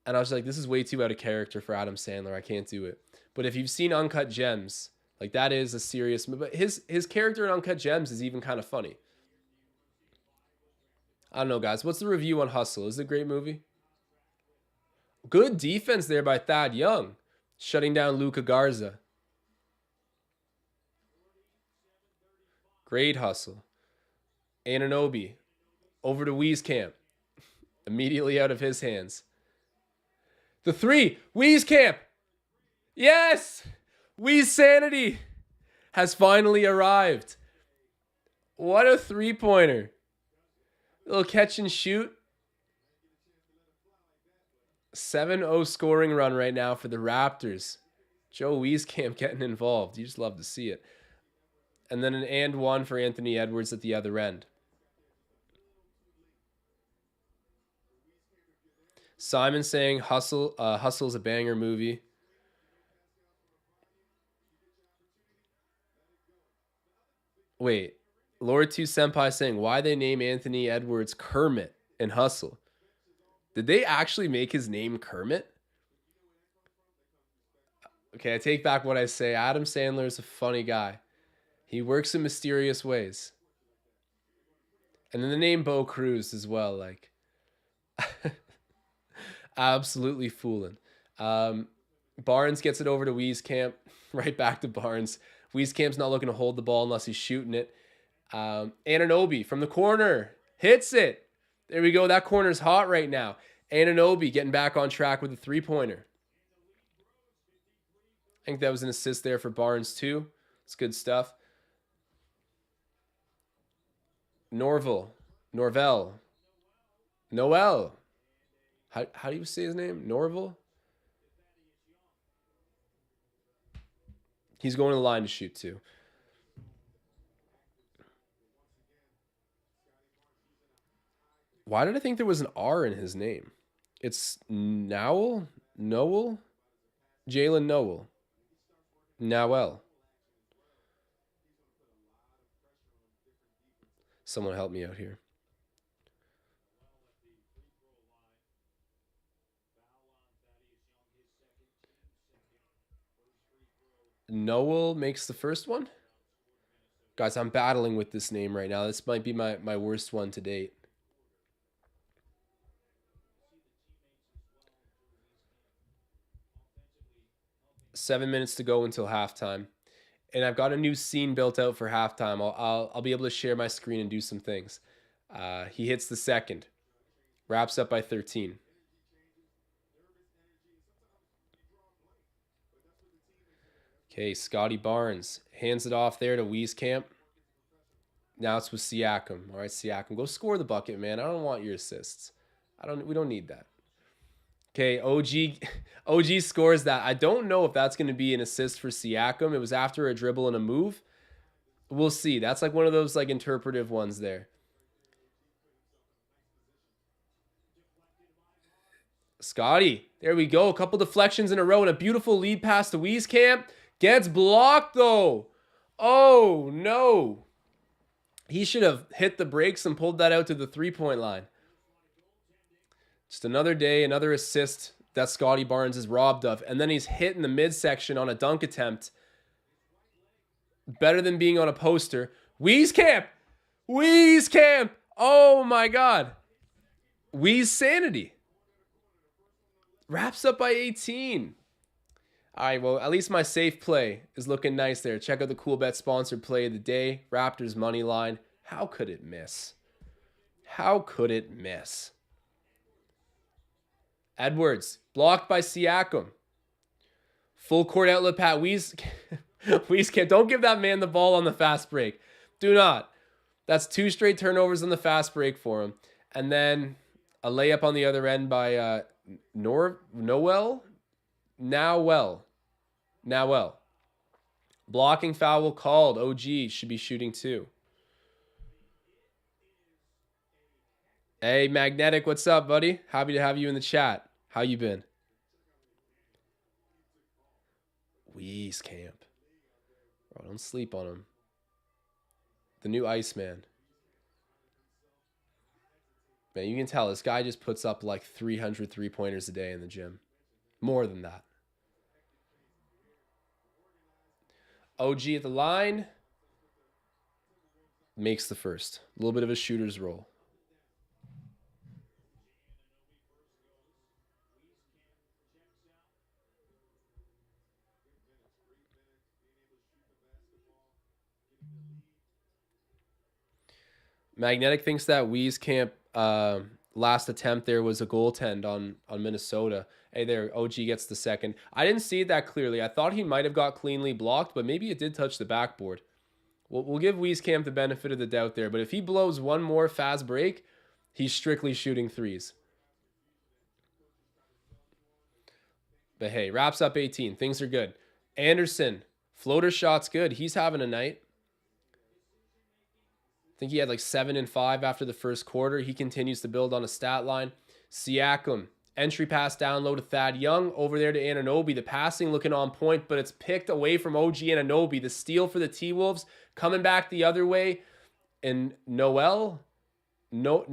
And I was like, this is way too out of character for Adam Sandler. I can't do it. But if you've seen Uncut Gems, like that is a serious movie. But his character in Uncut Gems is even kind of funny. I don't know, guys. What's the review on Hustle? Is it a great movie? Good defense there by Thad Young, shutting down Luka Garza. Great hustle. Anunoby over to Wieskamp. Immediately out of his hands. The three. Wieskamp. Yes. Wies Sanity has finally arrived. What a three-pointer. Little catch and shoot. 7-0 scoring run right now for the Raptors. Joe Wieskamp getting involved. You just love to see it. And then an and one for Anthony Edwards at the other end. Simon saying Hustle's a banger movie. Wait, Lord 2 Senpai saying why they name Anthony Edwards Kermit in Hustle. Did they actually make his name Kermit? Okay, I take back what I say. Adam Sandler is a funny guy. He works in mysterious ways. And then the name Bo Cruz as well, like absolutely fooling. Barnes gets it over to Wieskamp. Right back to Barnes. Wieskamp's not looking to hold the ball unless he's shooting it. Anunoby from the corner. Hits it. There we go. That corner's hot right now. Anunoby getting back on track with a three-pointer. I think that was an assist there for Barnes too. It's good stuff. Noel. How do you say his name? Norville? He's going to the line to shoot too. Why did I think there was an R in his name? It's Noel? Jalen Noel. Noel. Someone help me out here. Noel makes the first one? Guys, I'm battling with this name right now. This might be my worst one to date. Seven minutes to go until halftime. And I've got a new scene built out for halftime. I'll be able to share my screen and do some things. He hits the second. Wraps up by 13. Okay, Scotty Barnes hands it off there to Wieskamp. Now it's with Siakam. All right, Siakam, go score the bucket, man. I don't want your assists. We don't need that. Okay, OG scores that. I don't know if that's going to be an assist for Siakam. It was after a dribble and a move. We'll see. That's like one of those like interpretive ones there. Scotty, there we go. A couple deflections in a row and a beautiful lead pass to Wieskamp. Gets blocked though. Oh no. He should have hit the brakes and pulled that out to the three-point line. Just another day, another assist that Scotty Barnes is robbed of. And then he's hit in the midsection on a dunk attempt. Better than being on a poster. Wieskamp! Wieskamp! Oh my God. Wies sanity. Wraps up by 18. All right, well, at least my safe play is looking nice there. Check out the Cool Bet sponsored play of the day. Raptors money line. How could it miss? How could it miss? Edwards, blocked by Siakam. Full court outlet, Pat Wieskamp. Don't give that man the ball on the fast break. Do not. That's 2 straight turnovers on the fast break for him. And then a layup on the other end by Noel. Blocking foul called. OG should be shooting 2. Hey, Magnetic, what's up, buddy? Happy to have you in the chat. How you been? Wieskamp. Bro, don't sleep on him. The new Iceman. Man, you can tell this guy just puts up like 300 three-pointers a day in the gym. More than that. OG at the line. Makes the first. A little bit of a shooter's roll. Magnetic thinks that Wieskamp last attempt there was a goaltend on Minnesota. Hey there, OG gets the second. I didn't see it that clearly. I thought he might have got cleanly blocked, but maybe it did touch the backboard. We'll give Wieskamp the benefit of the doubt there. But if he blows one more fast break, he's strictly shooting threes. But hey, wraps up 18. Things are good. Anderson, floater shot's good. He's having a night. I think he had like 7 and 5 after the first quarter. He continues to build on a stat line. Siakam, entry pass down low to Thad Young. Over there to Anunoby. The passing looking on point, but it's picked away from OG Anunoby. The steal for the T-Wolves coming back the other way. And Noel gets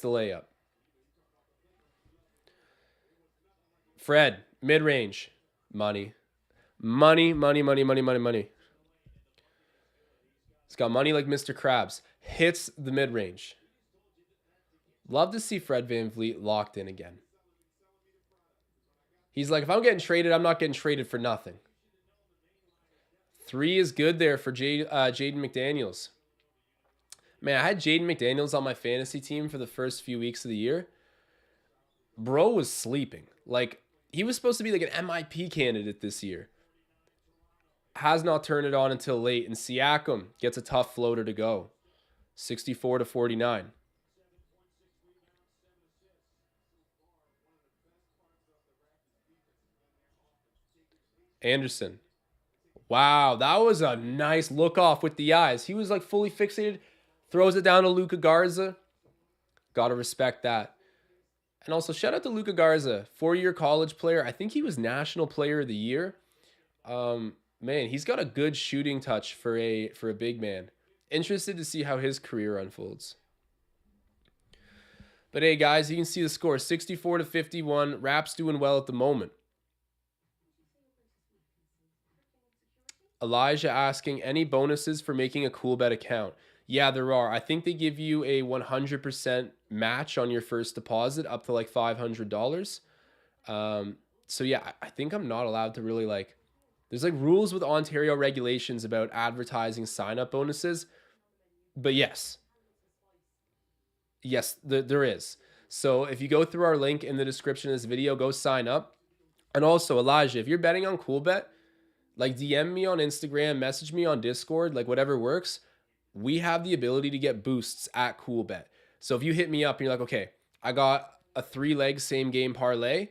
the layup. Fred, mid-range. Money. Money. He's got money like Mr. Krabs. Hits the mid-range. Love to see Fred VanVleet locked in again. He's like, if I'm getting traded, I'm not getting traded for nothing. 3 is good there for Jaden McDaniels. Man, I had Jaden McDaniels on my fantasy team for the first few weeks of the year. Bro was sleeping. Like, he was supposed to be like an MIP candidate this year. Has not turned it on until late, and Siakam gets a tough floater to go. 64-49. Anderson. Wow, that was a nice look off with the eyes. He was like fully fixated. Throws it down to Luka Garza. Gotta respect that. And also, shout out to Luka Garza, 4-year college player. I think he was National Player of the Year. Man, he's got a good shooting touch for a big man. Interested to see how his career unfolds. But hey, guys, you can see the score, 64-51. Raps doing well at the moment. Elijah asking, any bonuses for making a Cool Bet account? Yeah, there are. I think they give you a 100% match on your first deposit up to like $500. So yeah, I think I'm not allowed to really like, there's like rules with Ontario regulations about advertising sign-up bonuses. But yes, there is. So if you go through our link in the description of this video, go sign up. And also, Elijah, if you're betting on CoolBet, like DM me on Instagram, message me on Discord, like whatever works. We have the ability to get boosts at CoolBet. So if you hit me up and you're like, okay, I got a 3-leg same game parlay,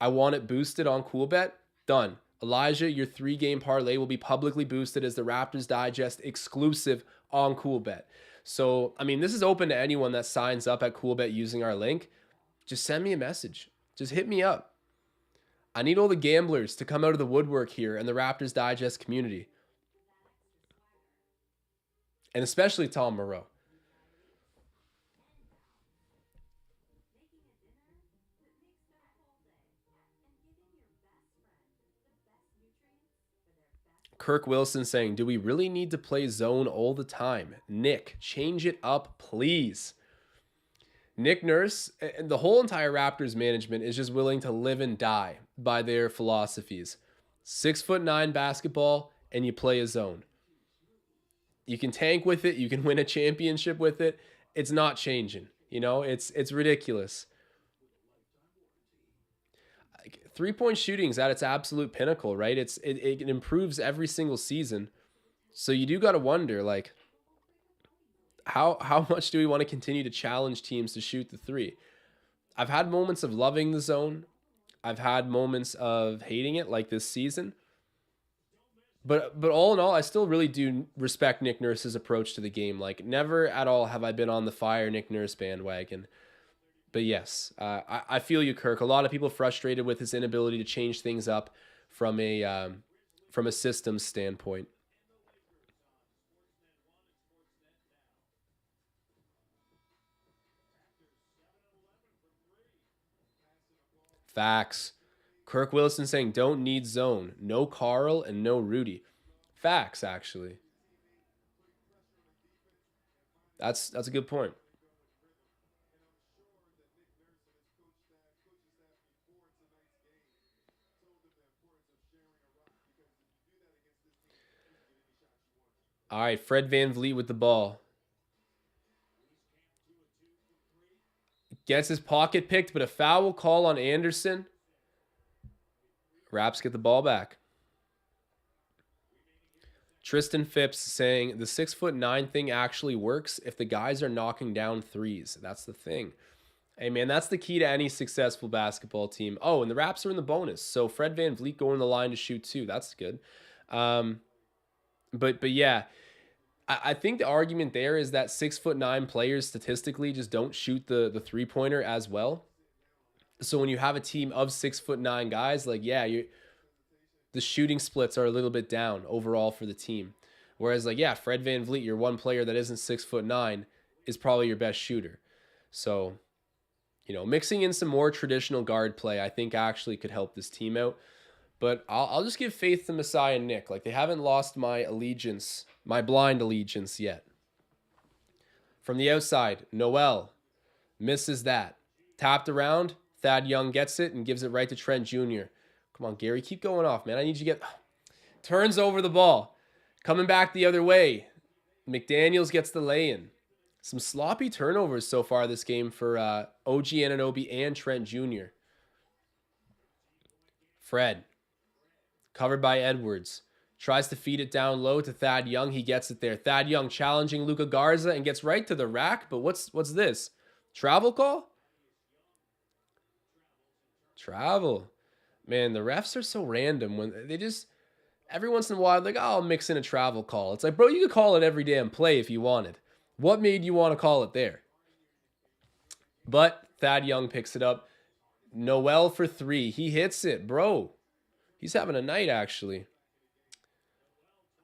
I want it boosted on CoolBet, done. Elijah, your 3-game parlay will be publicly boosted as the Raptors Digest exclusive on CoolBet. So, I mean, this is open to anyone that signs up at CoolBet using our link. Just send me a message. Just hit me up. I need all the gamblers to come out of the woodwork here in the Raptors Digest community. And especially Tom Moreau. Kirk Wilson saying, do we really need to play zone all the time? Nick, change it up, please. Nick Nurse and the whole entire Raptors management is just willing to live and die by their philosophies. 6'9" basketball, and you play a zone. You can tank with it. You can win a championship with it. It's not changing. You know, it's ridiculous. 3-point shooting's at its absolute pinnacle, right? It improves every single season. So you do got to wonder, like, how much do we want to continue to challenge teams to shoot the three? I've had moments of loving the zone. I've had moments of hating it, like this season. But all in all, I still really do respect Nick Nurse's approach to the game. Like, never at all have I been on the fire Nick Nurse bandwagon. But yes, I feel you, Kirk. A lot of people frustrated with his inability to change things up from a systems standpoint. Facts. Kirk Wilson saying don't need zone. No Carl and no Rudy. Facts, actually. That's a good point. All right, Fred VanVleet with the ball. Gets his pocket picked, but a foul call on Anderson. Raps get the ball back. Tristan Phipps saying the 6'9" thing actually works if the guys are knocking down threes. That's the thing. Hey, man, that's the key to any successful basketball team. Oh, and the Raps are in the bonus. So Fred VanVleet going to the line to shoot too. That's good. But yeah, I think the argument there is that 6'9" players statistically just don't shoot the 3-pointer as well. So when you have a team of 6'9" guys, like, yeah, the shooting splits are a little bit down overall for the team. Whereas, like, yeah, Fred VanVleet, your one player that isn't 6'9", is probably your best shooter. So, you know, mixing in some more traditional guard play, I think actually could help this team out. But I'll just give faith to Messiah and Nick. Like, they haven't lost my allegiance, my blind allegiance yet. From the outside, Noel misses that. Tapped around, Thad Young gets it and gives it right to Trent Jr. Come on, Gary, keep going off, man. I need you to get... Turns over the ball. Coming back the other way. McDaniels gets the lay-in. Some sloppy turnovers so far this game for OG Anunoby and Trent Jr. Fred. Covered by Edwards. Tries to feed it down low to Thad Young. He gets it there. Thad Young challenging Luka Garza and gets right to the rack. But what's this? Travel call? Travel. Man, the refs are so random when they just... Every once in a while, like, oh, I'll mix in a travel call. It's like, bro, you could call it every damn play if you wanted. What made you want to call it there? But Thad Young picks it up. Noel for 3. He hits it, bro. He's having a night, actually.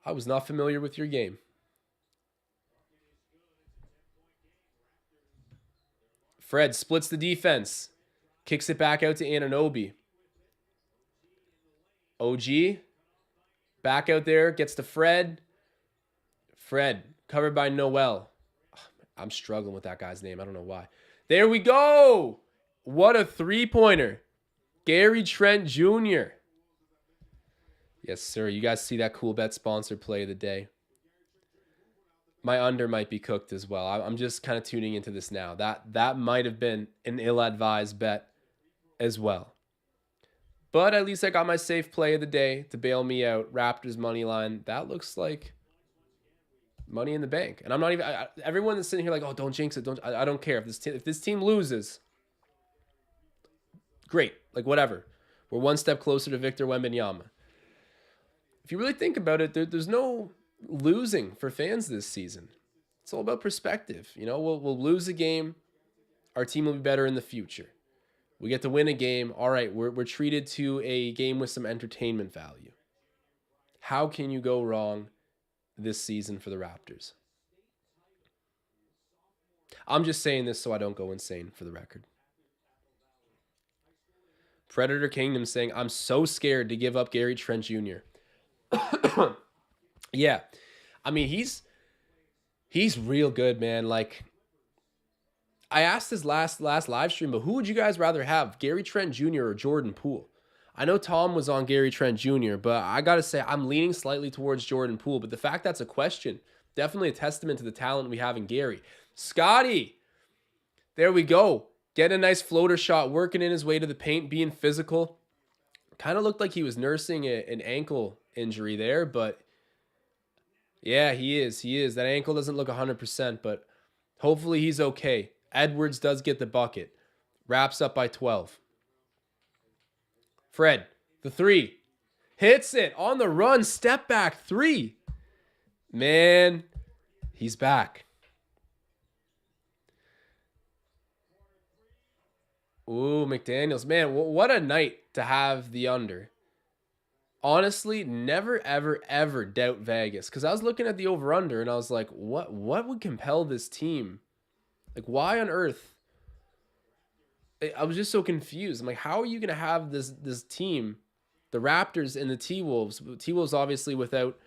I was not familiar with your game. Fred splits the defense. Kicks it back out to Anunoby. OG. Back out there. Gets to Fred. Fred. Covered by Noel. I'm struggling with that guy's name. I don't know why. There we go. What a 3-pointer. Gary Trent Jr. Yes, sir. You guys see that cool bet sponsor play of the day. my under might be cooked as well. I'm just kind of tuning into this now. That might have been an ill-advised bet as well. But at least I got my safe play of the day to bail me out. Raptors money line. That looks like money in the bank. And I'm not even everyone that's sitting here like, "Oh, don't jinx it. I don't care if this team loses." Great. Like whatever. We're one step closer to Victor Wembanyama. If you really think about it, there's no losing for fans this season. It's all about perspective. You know, we'll lose a game. Our team will be better in the future. We get to win a game. All right, we're treated to a game with some entertainment value. How can you go wrong this season for the Raptors? I'm just saying this so I don't go insane for the record. Predator Kingdom saying, I'm so scared to give up Gary Trent Jr. Yeah. I mean, he's real good, man. Like, I asked this last live stream, but who would you guys rather have, Gary Trent Jr. or Jordan Poole? I know Tom was on Gary Trent Jr., but I got to say I'm leaning slightly towards Jordan Poole. But the fact that's a question, definitely a testament to the talent we have in Gary. Scotty, there we go. Getting a nice floater shot, working in his way to the paint, being physical. Kind of looked like he was nursing an ankle injury there, but yeah, he is. That ankle doesn't look 100%, but hopefully he's okay. Edwards does get the bucket. Wraps up by 12. Fred, the three. Hits it on the run. Step back three. Man, he's back. Ooh, McDaniels. Man, what a night to have the under. Honestly, never, ever, ever doubt Vegas. Because I was looking at the over-under and I was like, what would compel this team? Like, why on earth? I was just so confused. I'm like, how are you going to have this team, the Raptors and the T-Wolves? T-Wolves obviously without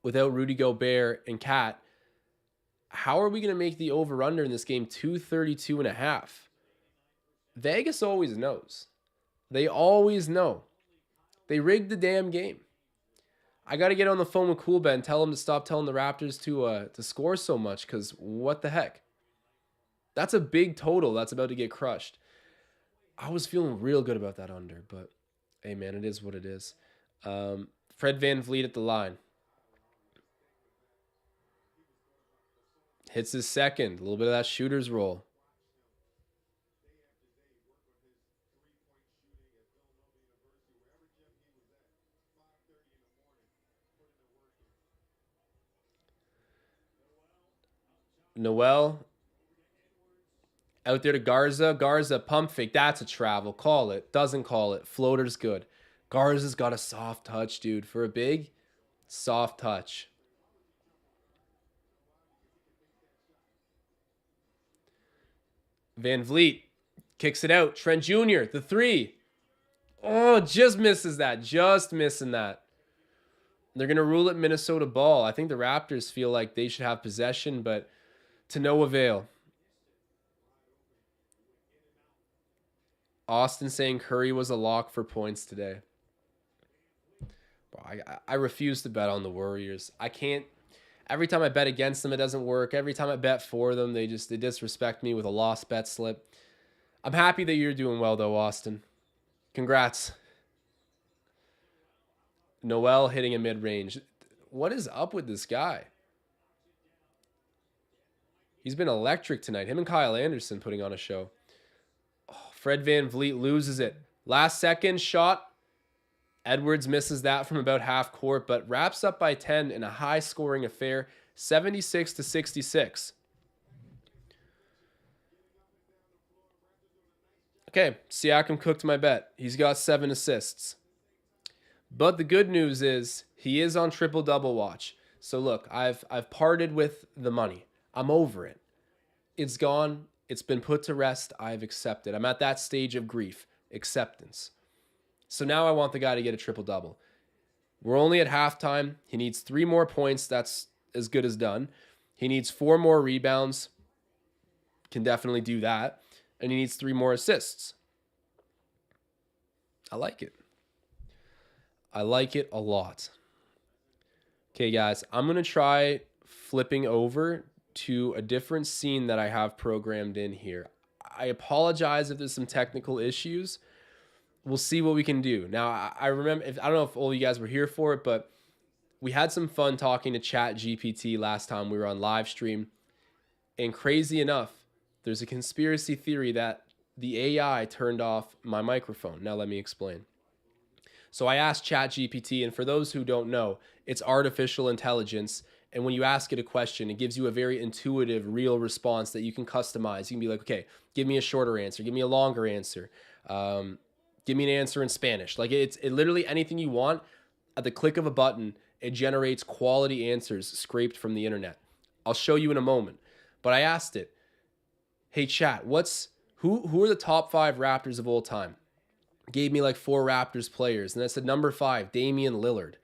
Rudy Gobert and Cat. How are we going to make the over-under in this game 232.5? Vegas always knows. They always know. They rigged the damn game. I got to get on the phone with Coolbet and tell him to stop telling the Raptors to score so much, because what the heck? That's a big total that's about to get crushed. I was feeling real good about that under, but hey, man, it is what it is. Fred VanVleet at the line. Hits his second. A little bit of that shooter's roll. Noel out there to Garza. Garza, pump fake. That's a travel. Call it. Doesn't call it. Floater's good. Garza's got a soft touch, dude. For a big, soft touch. VanVleet kicks it out. Trent Jr., the three. Oh, just misses that. Just missing that. They're going to rule it Minnesota ball. I think the Raptors feel like they should have possession, but to no avail. Austin saying Curry was a lock for points today. I refuse to bet on the Warriors. I can't. Every time I bet against them, it doesn't work. Every time I bet for them, they disrespect me with a lost bet slip. I'm happy that you're doing well, though, Austin. Congrats. Noel hitting a mid-range. What is up with this guy? He's been electric tonight. Him and Kyle Anderson putting on a show. Oh, Fred VanVleet loses it. Last second shot. Edwards misses that from about half court, but wraps up by 10 in a high-scoring affair, 76-66. Okay, Siakam cooked my bet. He's got 7 assists. But the good news is he is on triple-double watch. So look, I've parted with the money. I'm over it. It's gone. It's been put to rest. I've accepted. I'm at that stage of grief, acceptance. So now I want the guy to get a triple-double. We're only at halftime. He needs 3 more points. That's as good as done. He needs 4 more rebounds. Can definitely do that. And he needs 3 more assists. I like it. I like it a lot. Okay, guys, I'm going to try flipping over to a different scene that I have programmed in here. I apologize if there's some technical issues. We'll see what we can do. Now, I remember, I don't know if all you guys were here for it, but we had some fun talking to Chat GPT last time we were on live stream. And crazy enough, there's a conspiracy theory that the AI turned off my microphone. Now, let me explain. So I asked ChatGPT, and for those who don't know, it's artificial intelligence. And when you ask it a question, it gives you a very intuitive, real response that you can customize. You can be like, okay, give me a shorter answer, give me a longer answer, give me an answer in Spanish. Like it literally anything you want at the click of a button, it generates quality answers scraped from the internet. I'll show you in a moment. But I asked it, hey chat, who are the top 5 Raptors of all time? Gave me like 4 Raptors players, and I said number 5, Damian Lillard.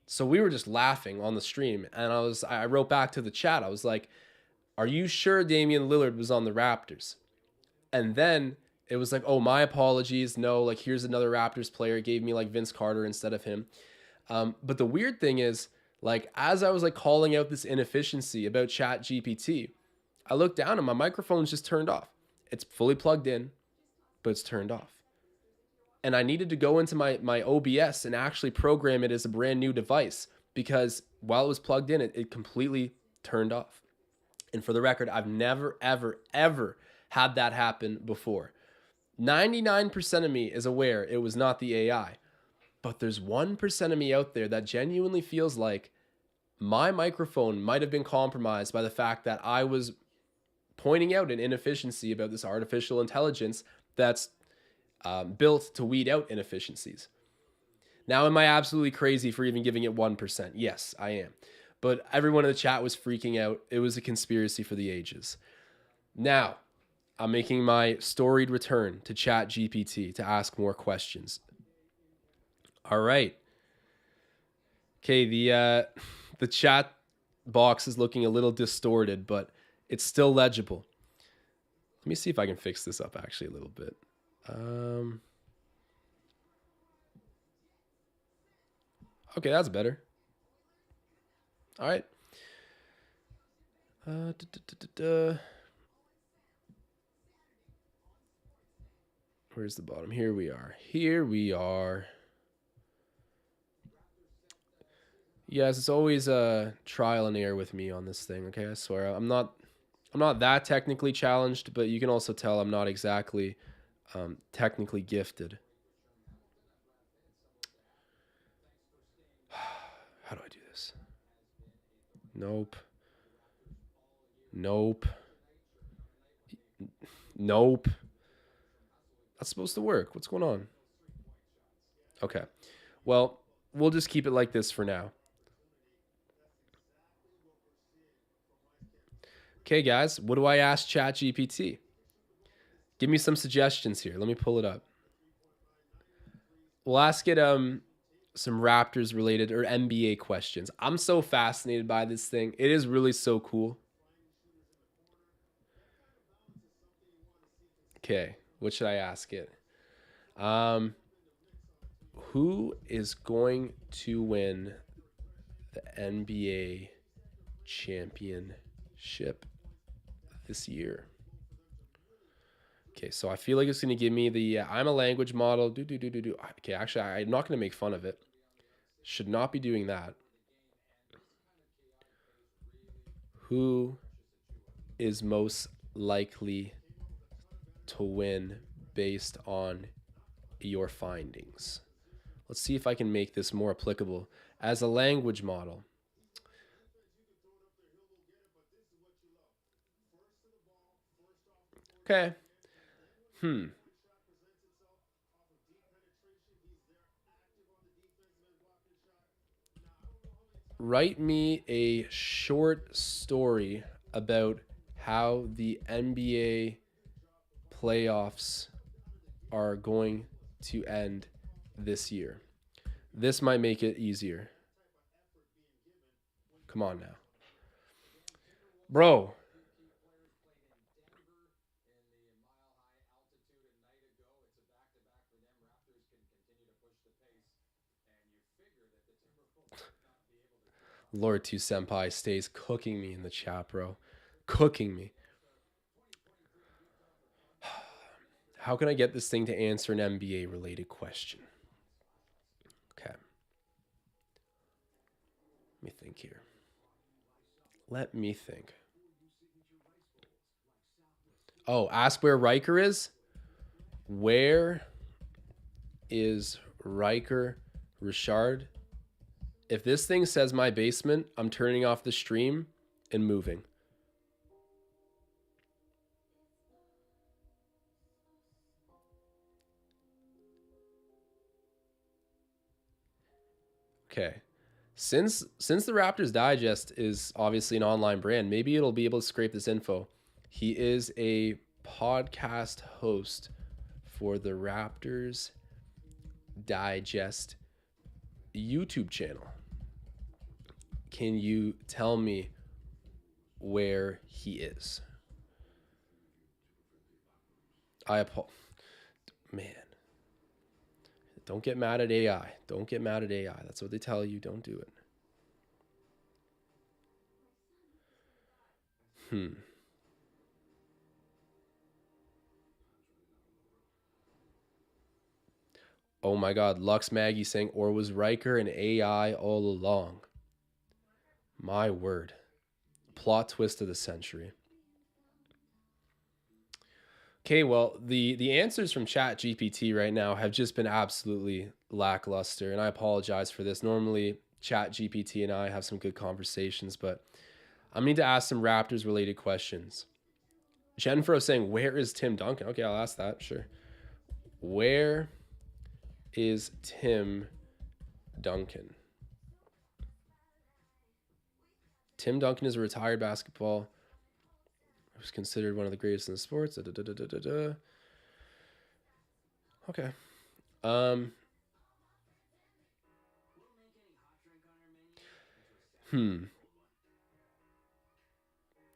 So we were just laughing on the stream, and I wrote back to the chat. I was like, "Are you sure Damian Lillard was on the Raptors?" And then it was like, "Oh, my apologies. No, like here's another Raptors player." It gave me like Vince Carter instead of him. But the weird thing is, like as I was like calling out this inefficiency about Chat GPT, I looked down and my microphone's just turned off. It's fully plugged in, but it's turned off. And I needed to go into my OBS and actually program it as a brand new device because while it was plugged in, it completely turned off. And for the record, I've never, ever, ever had that happen before. 99% of me is aware it was not the AI, but there's 1% of me out there that genuinely feels like my microphone might have been compromised by the fact that I was pointing out an inefficiency about this artificial intelligence that's built to weed out inefficiencies. Now, am I absolutely crazy for even giving it 1%? Yes, I am. But everyone in the chat was freaking out. It was a conspiracy for the ages. Now, I'm making my storied return to Chat GPT to ask more questions. All right. Okay, the chat box is looking a little distorted, but it's still legible. Let me see if I can fix this up actually a little bit. Okay, that's better. All right. Where's the bottom? Here we are. Here we are. Yes, it's always a trial and error with me on this thing. Okay, I swear I'm not that technically challenged, but you can also tell I'm not exactly technically gifted. How do I do this? Nope. Nope. Nope. That's supposed to work. What's going on? Okay. Well, we'll just keep it like this for now. Okay, guys, what do I ask ChatGPT? Give me some suggestions here. Let me pull it up. We'll ask it some Raptors related or NBA questions. I'm so fascinated by this thing. It is really so cool. Okay, what should I ask it? Who is going to win the NBA championship this year? Okay, so I feel like it's going to give me the I'm a language model. Okay, actually, I'm not going to make fun of it. Should not be doing that. Who is most likely to win based on your findings? Let's see if I can make this more applicable as a language model. Okay. Write me a short story about how the NBA playoffs are going to end this year. This might make it easier. Come on now. Bro. Lord 2 Senpai stays cooking me in the chat, bro. Cooking me. How can I get this thing to answer an NBA related question? Okay. Let me think here. Let me think. Oh, ask where Riker is? Where is Riker Richard? If this thing says my basement, I'm turning off the stream and moving. Okay. Since the Raptors Digest is obviously an online brand, maybe it'll be able to scrape this info. He is a podcast host for the Raptors Digest YouTube channel. Can you tell me where he is? Man. Don't get mad at AI. Don't get mad at AI. That's what they tell you. Don't do it. Oh my God. Lux Maggie saying, or was Riker an AI all along? My word. Plot twist of the century. Okay, well, the answers from Chat GPT right now have just been absolutely lackluster, and I apologize for this. Normally, Chat GPT and I have some good conversations, but I need to ask some Raptors related questions. Jenfro saying, where is Tim Duncan? Okay, I'll ask that, sure. Where is Tim Duncan? Tim Duncan is a retired basketball. He was considered one of the greatest in the sports. Okay.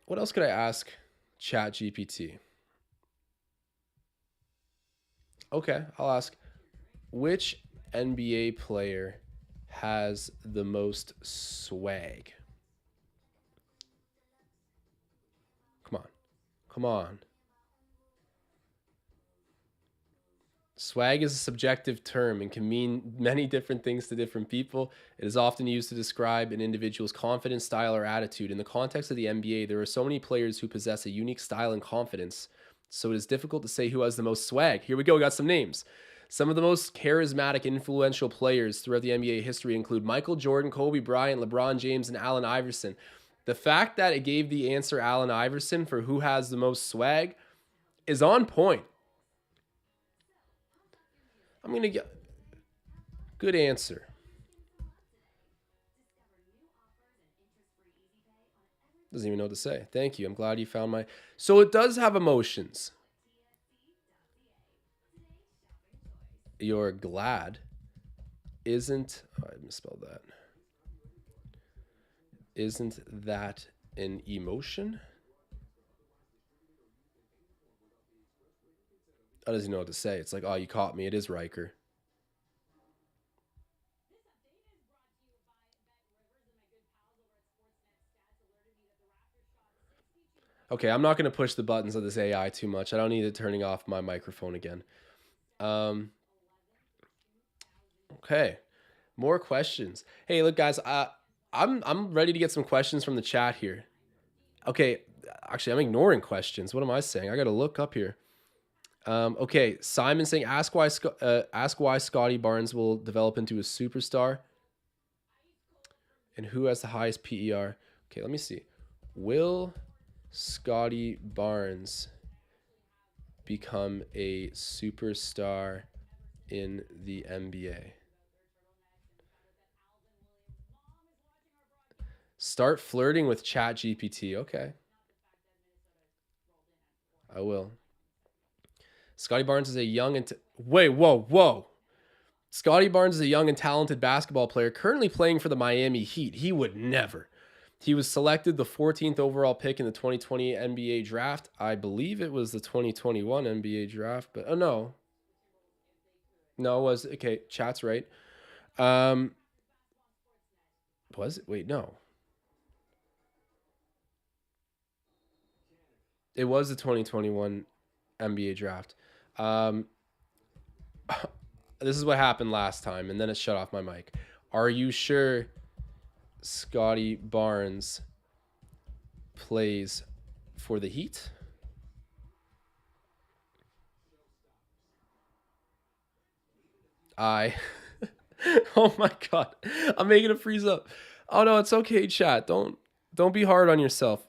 What else could I ask Chat GPT? Okay, I'll ask, which NBA player has the most swag? Come on. Swag is a subjective term and can mean many different things to different people. It is often used to describe an individual's confidence, style, or attitude. In the context of the NBA, there are so many players who possess a unique style and confidence, so it is difficult to say who has the most swag. Here we go, we got some names. Some of the most charismatic, influential players throughout the NBA history include Michael Jordan, Kobe Bryant, LeBron James, and Allen Iverson. The fact that it gave the answer Allen Iverson for who has the most swag is on point. I'm going to get good answer. Doesn't even know what to say. Thank you. I'm glad you found my... So it does have emotions. You're glad. Isn't... Oh, I misspelled that. Isn't that an emotion? I doesn't know what to say. It's like, oh, you caught me. It is Riker. Okay, I'm not going to push the buttons of this AI too much. I don't need it turning off my microphone again. Okay, more questions. Hey, look, guys, I'm ready to get some questions from the chat here. Okay, actually, I'm ignoring questions. What am I saying? I got to look up here. Okay, Simon saying, ask why Scotty Barnes will develop into a superstar, and who has the highest PER. Okay, let me see. Will Scotty Barnes become a superstar in the NBA? Start flirting with Chat GPT. Okay. I will. Scotty Barnes is a young and... Whoa. Scotty Barnes is a young and talented basketball player currently playing for the Miami Heat. He would never. He was selected the 14th overall pick in the 2020 NBA draft. I believe it was the 2021 NBA draft, but no. No, it was... Okay, chat's right. Was it? Wait, no. It was the 2021 NBA draft. Um, this is what happened last time, and then it shut off my mic. Are you sure Scotty Barnes plays for the Heat? Oh my God. I'm making it freeze up. Oh no, it's okay, chat. Don't be hard on yourself.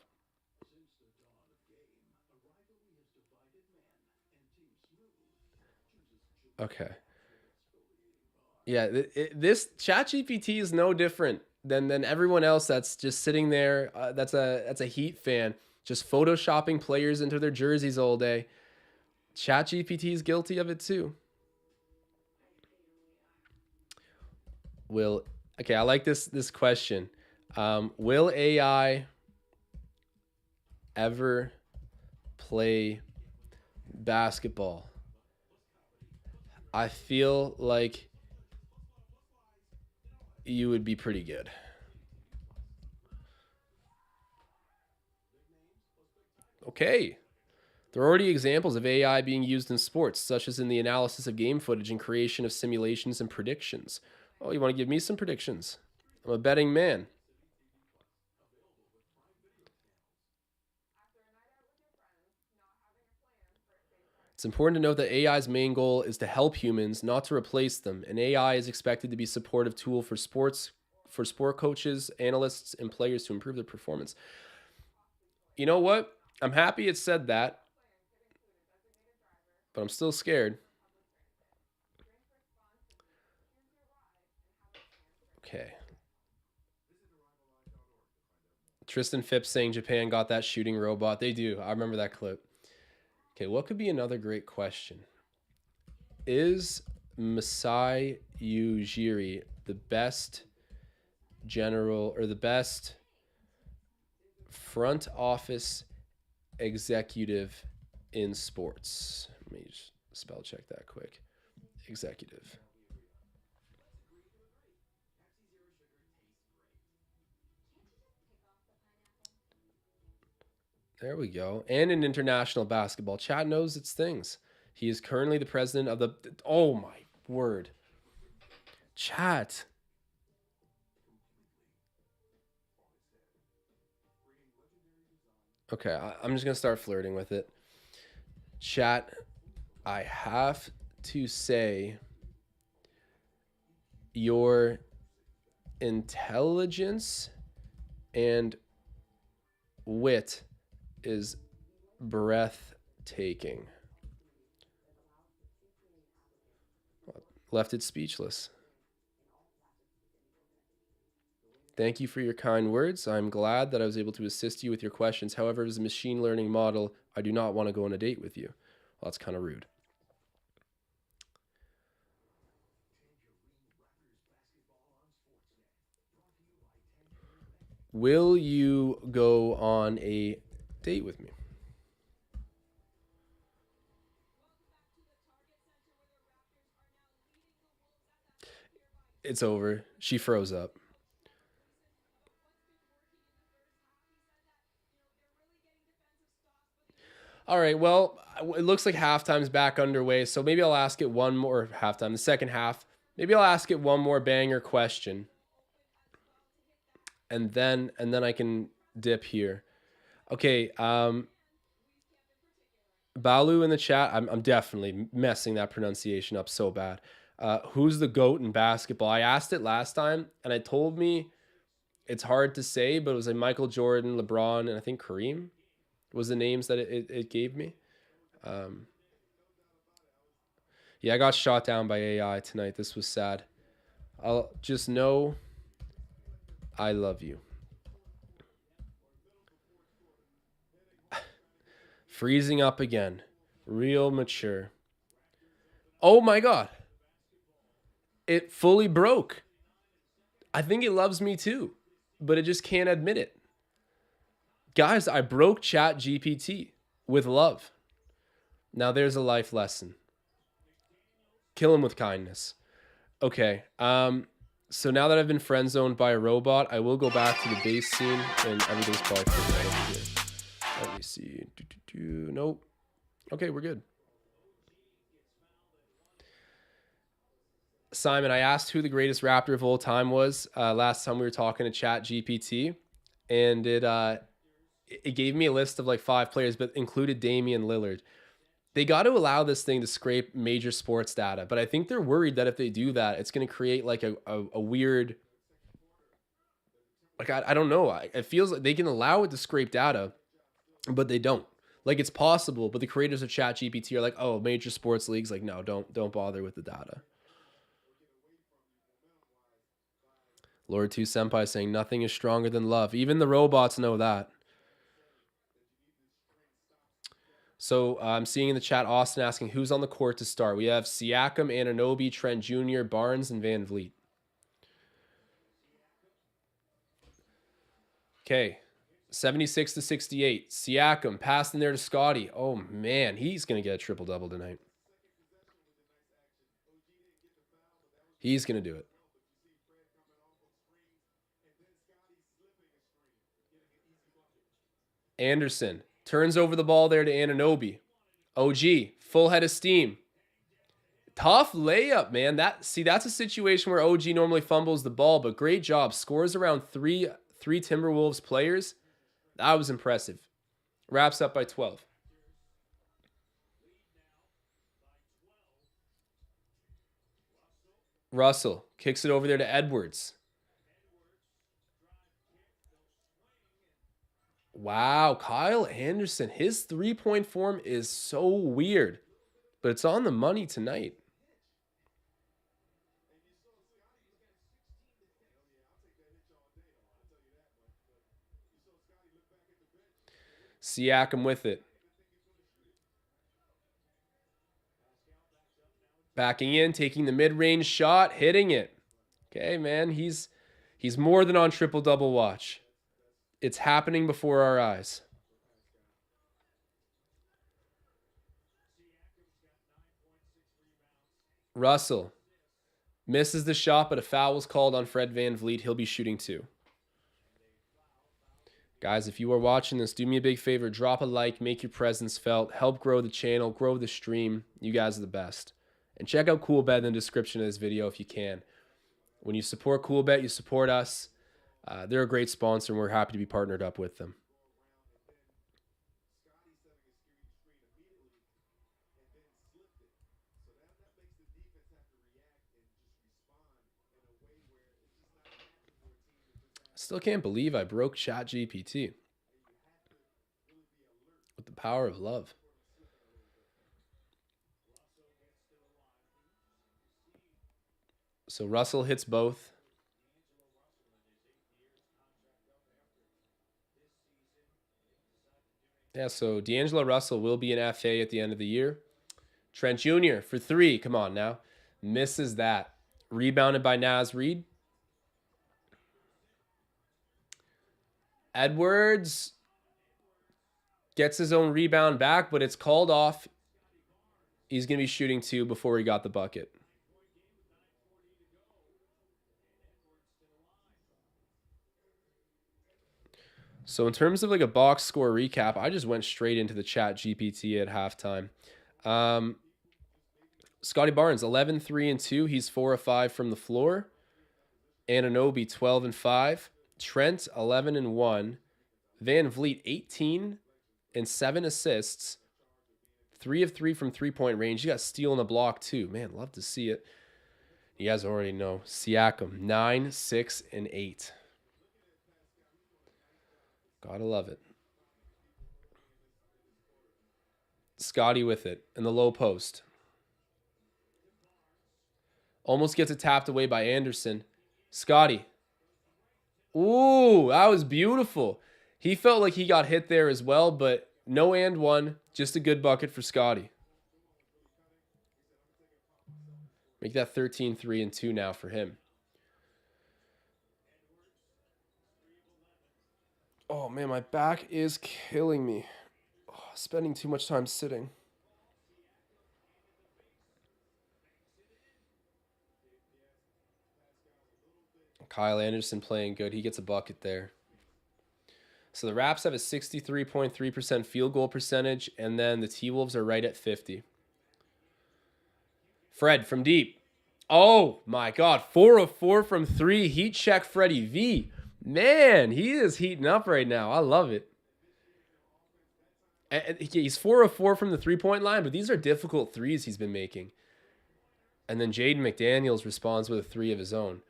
Okay. Yeah, this ChatGPT is no different than everyone else that's just sitting there. That's a Heat fan, just photoshopping players into their jerseys all day. ChatGPT is guilty of it too. Will Okay, I like this question. Will AI ever play basketball? I feel like you would be pretty good. Okay. There are already examples of AI being used in sports, such as in the analysis of game footage and creation of simulations and predictions. Oh, you want to give me some predictions? I'm a betting man. It's important to note that AI's main goal is to help humans, not to replace them, and AI is expected to be a supportive tool for sport coaches, analysts, and players to improve their performance. You know what? I'm happy it said that, but I'm still scared. Okay. Tristan Phipps saying Japan got that shooting robot. They do. I remember that clip. Okay, what could be another great question? Is Masai Ujiri the best general or the best front office executive in sports? Let me just spell check that quick. Executive. There we go. And in international basketball, Chat knows its things. He is currently the president of the. Oh my word. Chat. Okay, I'm just going to start flirting with it. Chat, I have to say your intelligence and wit is breathtaking. Left it speechless. Thank you for your kind words. I'm glad that I was able to assist you with your questions. However, as a machine learning model, I do not want to go on a date with you. Well, that's kind of rude. Will you go on a date with me? It's over. She froze up. All right. Well, it looks like halftime's back underway, so maybe I'll ask it one more halftime. The second half. Maybe I'll ask it one more banger question, and then I can dip here. Okay. Balu in the chat. I'm definitely messing that pronunciation up so bad. Who's the GOAT in basketball? I asked it last time, and it told me it's hard to say, but it was like Michael Jordan, LeBron, and I think Kareem was the names that it gave me. Yeah, I got shot down by AI tonight. This was sad. I'll just know I love you. Freezing up again. Real mature. Oh my God. It fully broke. I think it loves me too, but it just can't admit it. Guys, I broke Chat GPT with love. Now there's a life lesson. Kill him with kindness. Okay. So now that I've been friend zoned by a robot, I will go back to the base scene and everything's probably figured out here. Let me see. Nope. Okay, we're good. Simon, I asked who the greatest Raptor of all time was last time we were talking to Chat GPT, and it gave me a list of like 5 players, but included Damian Lillard. They got to allow this thing to scrape major sports data, but I think they're worried that if they do that, it's going to create like a weird, like I don't know. It feels like they can allow it to scrape data, but they don't. Like it's possible, but the creators of ChatGPT are like, oh, major sports leagues, like no, don't bother with the data. Lord 2 Senpai saying nothing is stronger than love. Even the robots know that. So I'm seeing in the chat Austin asking who's on the court to start. We have Siakam, Anunoby, Trent Jr., Barnes, and Van Vliet. Okay. 76-68. Siakam passed in there to Scotty. Oh, man. He's going to get a triple-double tonight. He's going to do it. Anderson turns over the ball there to Anunoby. OG, full head of steam. Tough layup, man. That's a situation where OG normally fumbles the ball, but great job. Scores around three Timberwolves players. That was impressive. Wraps up by 12. Russell kicks it over there to Edwards. Wow, Kyle Anderson. His three-point form is so weird, but it's on the money tonight. Siakam with it. Backing in, taking the mid-range shot, hitting it. Okay, man, he's more than on triple-double watch. It's happening before our eyes. Russell misses the shot, but a foul was called on Fred Van Vliet. He'll be shooting 2. Guys, if you are watching this, do me a big favor. Drop a like, make your presence felt, help grow the channel, grow the stream. You guys are the best. And check out CoolBet in the description of this video if you can. When you support CoolBet, you support us. They're a great sponsor, and we're happy to be partnered up with them. Still can't believe I broke ChatGPT with the power of love. So Russell hits both. Yeah, so D'Angelo Russell will be an FA at the end of the year. Trent Jr. for 3. Come on now. Misses that. Rebounded by Naz Reid. Edwards gets his own rebound back, but it's called off. He's going to be shooting 2 before he got the bucket. So in terms of like a box score recap, I just went straight into the chat GPT at halftime. Scotty Barnes, 11, 3, and 2. He's 4 of 5 from the floor. Anunoby, 12 and 5. Trent, 11 and 1. Van Vliet, 18 and 7 assists. 3 of 3 from three-point range. He got steal and a block too. Man, love to see it. You guys already know. Siakam, 9, 6, and 8. Gotta love it. Scotty with it in the low post. Almost gets it tapped away by Anderson. Scotty. Ooh, that was beautiful. He felt like he got hit there as well, but no and one. Just a good bucket for Scotty. Make that 13, 3, and 2 now for him. Oh, man, my back is killing me. Oh, spending too much time sitting. Kyle Anderson playing good. He gets a bucket there. So the Raps have a 63.3% field goal percentage, and then the T-Wolves are right at 50. Fred from deep. Oh my God, 4 of 4 from 3. Heat check Freddie V. Man, he is heating up right now. I love it. And he's 4 of 4 from the three-point line, but these are difficult threes he's been making. And then Jaden McDaniels responds with a 3 of his own.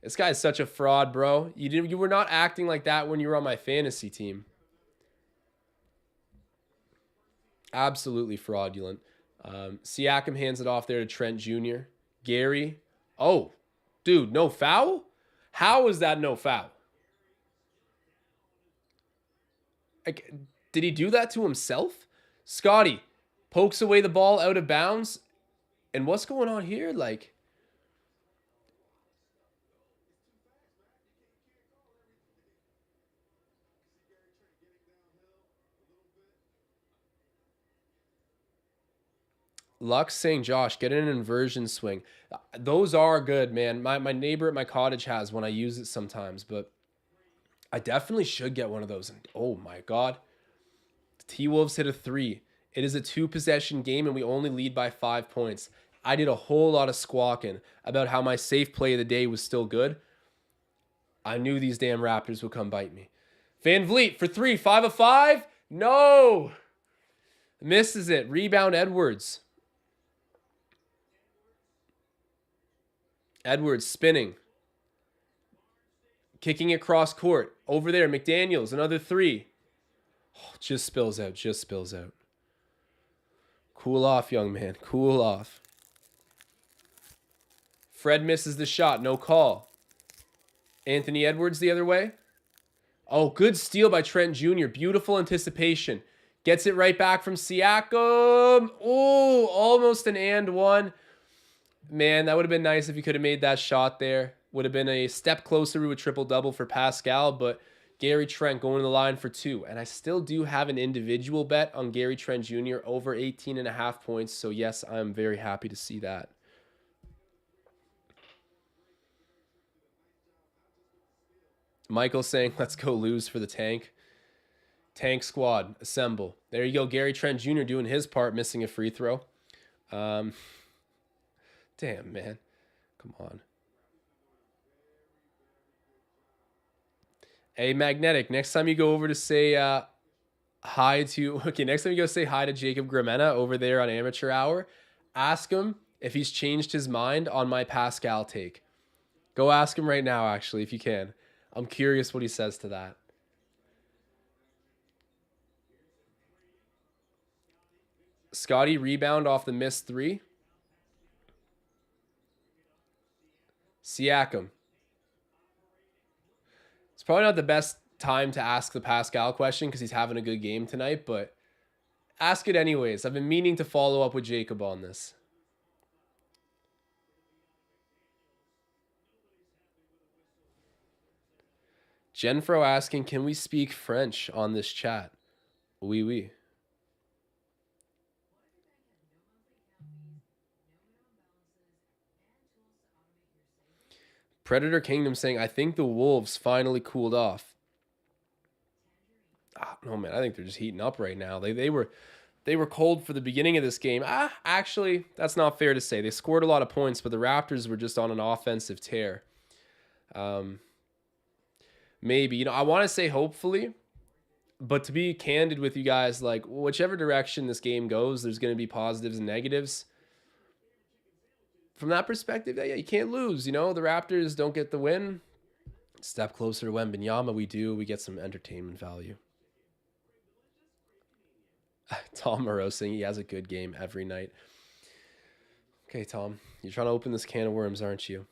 This guy's such a fraud, bro. You were not acting like that when you were on my fantasy team. Absolutely fraudulent. Siakam hands it off there to Trent Jr. Gary. Oh, dude, no foul? How is that no foul? Like, did he do that to himself? Scotty pokes away the ball out of bounds. And what's going on here? Like, Lux saying, Josh, get an inversion swing. Those are good, man. My neighbor at my cottage has one. I use it sometimes, but I definitely should get one of those. And oh my God. The T-Wolves hit a 3. It is a 2-possession game, and we only lead by 5 points. I did a whole lot of squawking about how my safe play of the day was still good. I knew these damn Raptors would come bite me. Van Vliet for 3, 5 of 5. No. Misses it. Rebound Edwards. Edwards spinning. Kicking it cross court. Over there, McDaniels, another 3. Oh, just spills out, just spills out. Cool off, young man, cool off. Fred misses the shot, no call. Anthony Edwards the other way. Oh, good steal by Trent Jr. Beautiful anticipation. Gets it right back from Siakam. Oh, almost an and one. Man, that would have been nice if he could have made that shot there. Would have been a step closer to a triple-double for Pascal, but Gary Trent going to the line for 2. And I still do have an individual bet on Gary Trent Jr. over 18.5 points. So, yes, I'm very happy to see that. Michael saying, let's go lose for the tank. Tank squad, assemble. There you go. Gary Trent Jr. doing his part, missing a free throw. Damn, man. Come on. Hey, Magnetic, next time you go over to say hi to... Okay, next time you go say hi to Jacob Gramena over there on Amateur Hour, ask him if he's changed his mind on my Pascal take. Go ask him right now, actually, if you can. I'm curious what he says to that. Scotty rebound off the missed 3. Siakam. It's probably not the best time to ask the Pascal question because he's having a good game tonight, but ask it anyways. I've been meaning to follow up with Jacob on this. Jenfro asking, can we speak French on this chat? Oui, oui. Predator Kingdom saying, I think the Wolves finally cooled off. No, man, I think they're just heating up right now. They were cold for the beginning of this game. Actually, that's not fair to say. They scored a lot of points, but the Raptors were just on an offensive tear. Maybe, I want to say hopefully, but to be candid with you guys, like whichever direction this game goes, there's going to be positives and negatives. From that perspective, yeah, you can't lose. The Raptors don't get the win. Step closer to Wembanyama, we do. We get some entertainment value. Tom Moreau saying he has a good game every night. Okay, Tom, you're trying to open this can of worms, aren't you?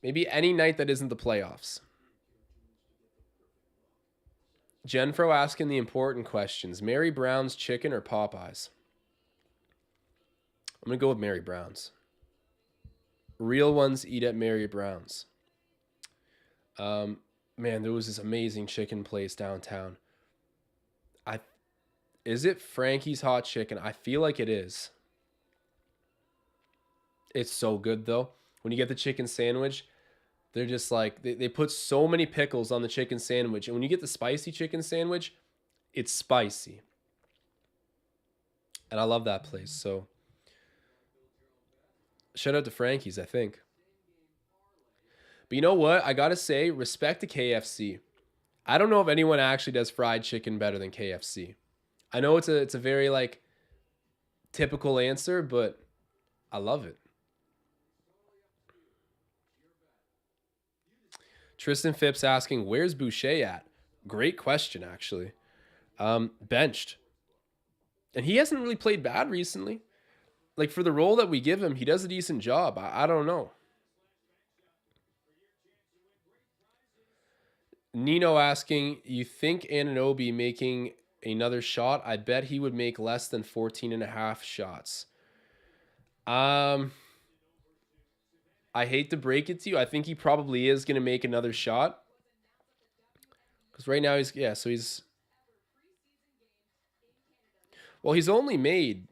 Maybe any night that isn't the playoffs. Jenfro asking the important questions. Mary Brown's chicken or Popeyes? I'm going to go with Mary Brown's. Real ones eat at Mary Brown's. Man, there was this amazing chicken place downtown. Is it Frankie's Hot Chicken? I feel like it is. It's so good, though. When you get the chicken sandwich, They're just like they put so many pickles on the chicken sandwich, and when you get the spicy chicken sandwich, it's spicy, and I love that place. So shout out to Frankie's, I think. But you know what? I gotta say, respect to KFC. I don't know if anyone actually does fried chicken better than KFC. I know it's a very like typical answer, but I love it. Tristan Phipps asking, "Where's Boucher at?" Great question, actually. Benched, and he hasn't really played bad recently. Like for the role that we give him, he does a decent job. I don't know. Nino asking, "You think Ananobi making another shot? I bet he would make less than 14 and a half shots." Um, I hate to break it to you. I think he probably is going to make another shot. Because right now he's, yeah, so he's, well, he's only made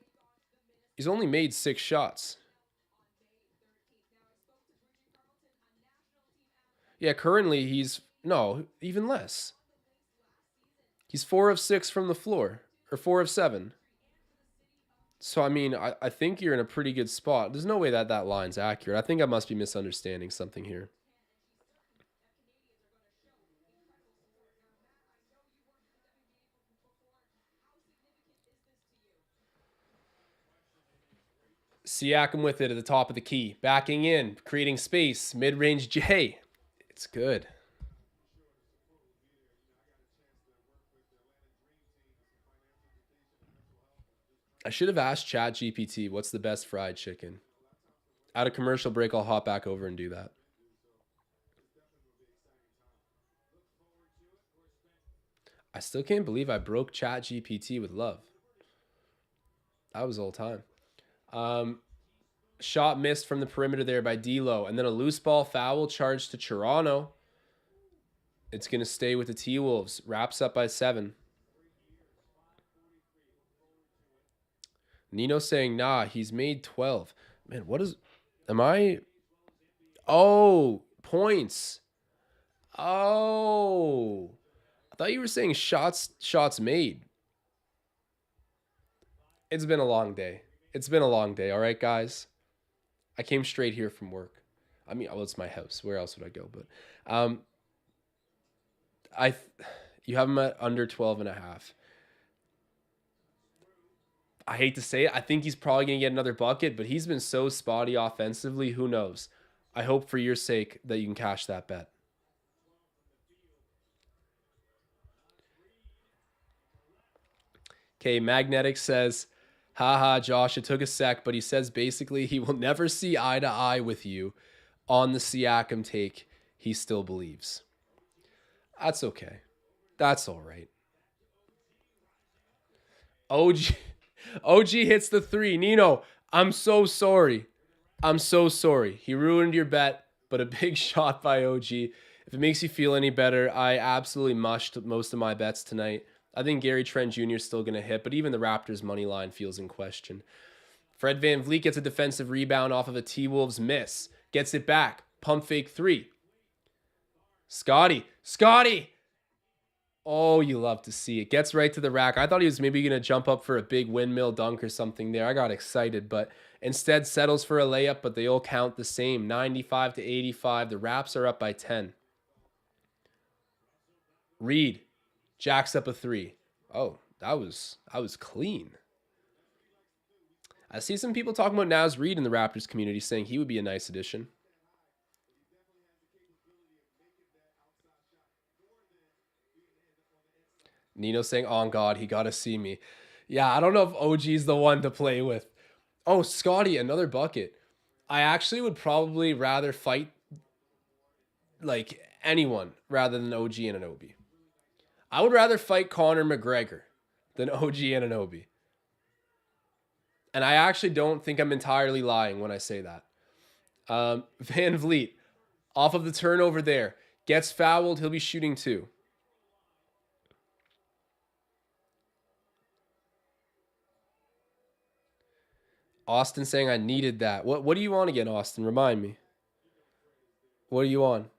6 shots. Yeah, currently he's, no, even less. He's 4 of 6 from the floor, or 4 of 7. So, I mean, I think you're in a pretty good spot. There's no way that that line's accurate. I think I must be misunderstanding something here. Siakam with it at the top of the key. Backing in, creating space, mid-range J. It's good. I should have asked ChatGPT what's the best fried chicken. At a commercial break, I'll hop back over and do that. I still can't believe I broke ChatGPT with love. That was all time. Um, Shot missed from the perimeter there by D'Lo, and then a loose ball foul charged to Toronto. It's going to stay with the T-Wolves. Wraps up by 7. Nino saying, nah, he's made 12. Man, what is... Am I... Oh, points. Oh. I thought you were saying shots made. It's been a long day. It's been a long day, all right, guys? I came straight here from work. I mean, well, it's my house. Where else would I go? But I you have him at under 12 and a half. I hate to say it. I think he's probably going to get another bucket, but he's been so spotty offensively. Who knows? I hope for your sake that you can cash that bet. Okay, Magnetic says, haha, Josh, it took a sec, but he says basically he will never see eye to eye with you on the Siakam take. He still believes. That's okay. That's all right. OG hits the 3. Nino, I'm so sorry. I'm so sorry. He ruined your bet, but a big shot by OG. If it makes you feel any better, I absolutely mushed most of my bets tonight. I think Gary Trent Jr. is still going to hit, but even the Raptors' money line feels in question. Fred VanVleet gets a defensive rebound off of a T-Wolves miss. Gets it back. Pump fake 3. Scotty. Oh, you love to see it. Gets right to the rack. I thought he was maybe going to jump up for a big windmill dunk or something there. I got excited, but instead settles for a layup, but they all count the same. 95 to 85. The Raps are up by 10. Reed jacks up a 3. Oh, that was clean. I see some people talking about Naz Reid in the Raptors community saying he would be a nice addition. Nino saying, on God, he got to see me. Yeah, I don't know if OG's the one to play with. Oh, Scotty, another bucket. I actually would probably rather fight like anyone rather than OG Anunoby. I would rather fight Conor McGregor than OG Anunoby. And I actually don't think I'm entirely lying when I say that. Van Vliet, off of the turnover there, gets fouled. He'll be shooting 2. Austin saying I needed that. What do you want again, Austin? Remind me. What are you on?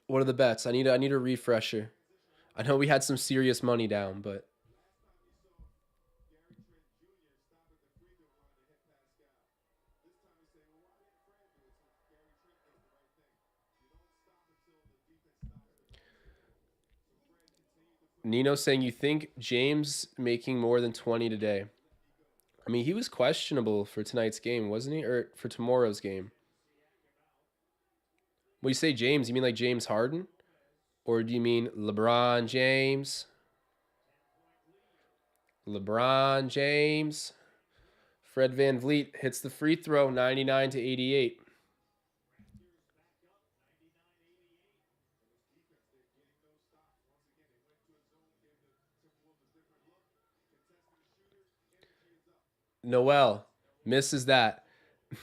What are the bets? I need a refresher. I know we had some serious money down, but Nino saying you think James making more than 20 today. I mean, he was questionable for tonight's game, wasn't he? Or for tomorrow's game. When you say James, you mean like James Harden? Or do you mean LeBron James? LeBron James. Fred Van Vliet hits the free throw, 99 to 88. Noel misses that.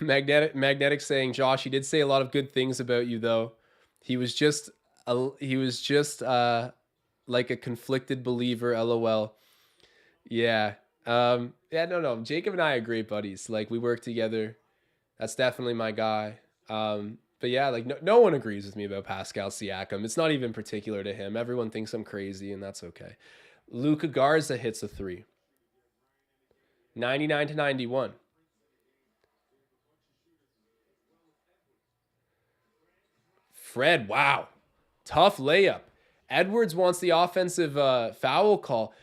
Magnetic saying, Josh, he did say a lot of good things about you though. He was just like a conflicted believer, LOL. Yeah. Yeah, no. Jacob and I are great buddies. Like we work together. That's definitely my guy. But yeah, like no one agrees with me about Pascal Siakam. It's not even particular to him. Everyone thinks I'm crazy, and that's okay. Luka Garza hits a three. 99 to 91. Fred, wow. Tough layup. Edwards wants the offensive foul call.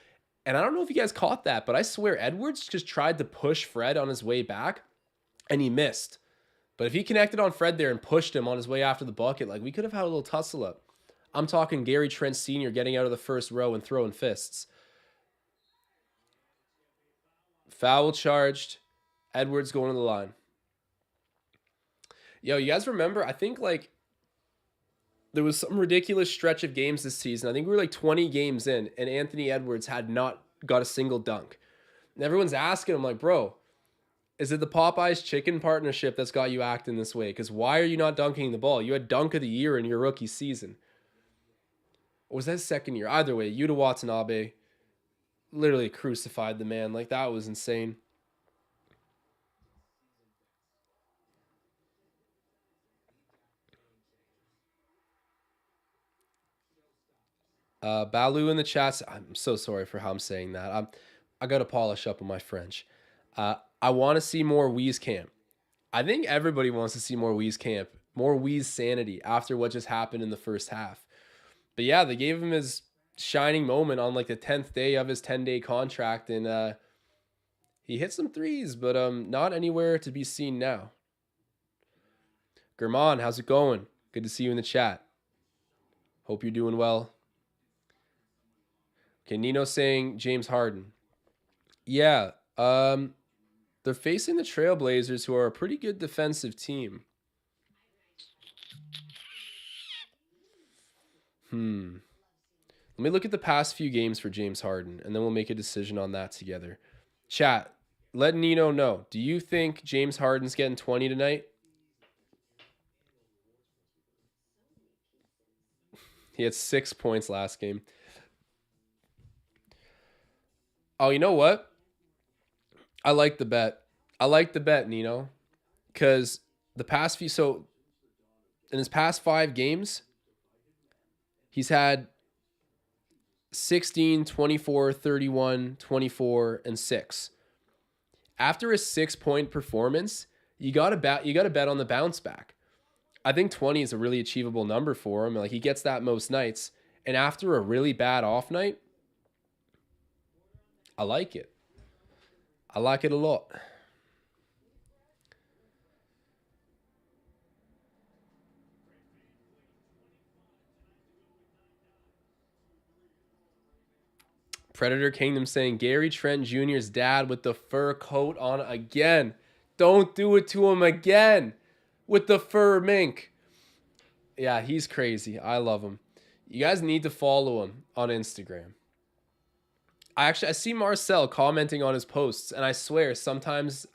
And I don't know if you guys caught that, but I swear Edwards just tried to push Fred on his way back and he missed. But if he connected on Fred there and pushed him on his way after the bucket, like we could have had a little tussle up. I'm talking Gary Trent Sr. getting out of the first row and throwing fists. Foul charged. Edwards going to the line. Yo, you guys remember? I think like there was some ridiculous stretch of games this season. I think we were like 20 games in, and Anthony Edwards had not got a single dunk. And everyone's asking him, like, bro, is it the Popeyes chicken partnership that's got you acting this way? Because why are you not dunking the ball? You had dunk of the year in your rookie season. Or was that his second year? Either way, Yuta Watanabe literally crucified the man. Like, that was insane. Balu in the chats. I'm so sorry for how I'm saying that. I got to polish up on my French. I want to see more Wheeze Camp. I think everybody wants to see more Wheeze Camp, more Wheeze sanity after what just happened in the first half. But yeah, they gave him his shining moment on like the 10th day of his 10-day contract, and he hit some threes, but not anywhere to be seen now. German, how's it going? Good to see you in the chat. Hope you're doing well. Okay, Nino saying James Harden. Yeah, they're facing the Trailblazers, who are a pretty good defensive team. Let me look at the past few games for James Harden, and then we'll make a decision on that together. Chat, let Nino know. Do you think James Harden's getting 20 tonight? He had 6 points last game. Oh, you know what? I like the bet. I like the bet, Nino. Because the past few... So, in his past 5 games, he's had 16, 24, 31, 24, and 6. After a 6-point performance, you got to bet on the bounce back. I think 20 is a really achievable number for him. Like he gets that most nights. And after a really bad off night, I like it. I like it a lot. Predator Kingdom saying Gary Trent Jr.'s dad with the fur coat on again. Don't do it to him again with the fur mink. Yeah, he's crazy. I love him. You guys need to follow him on Instagram. I see Marcel commenting on his posts, and I swear sometimes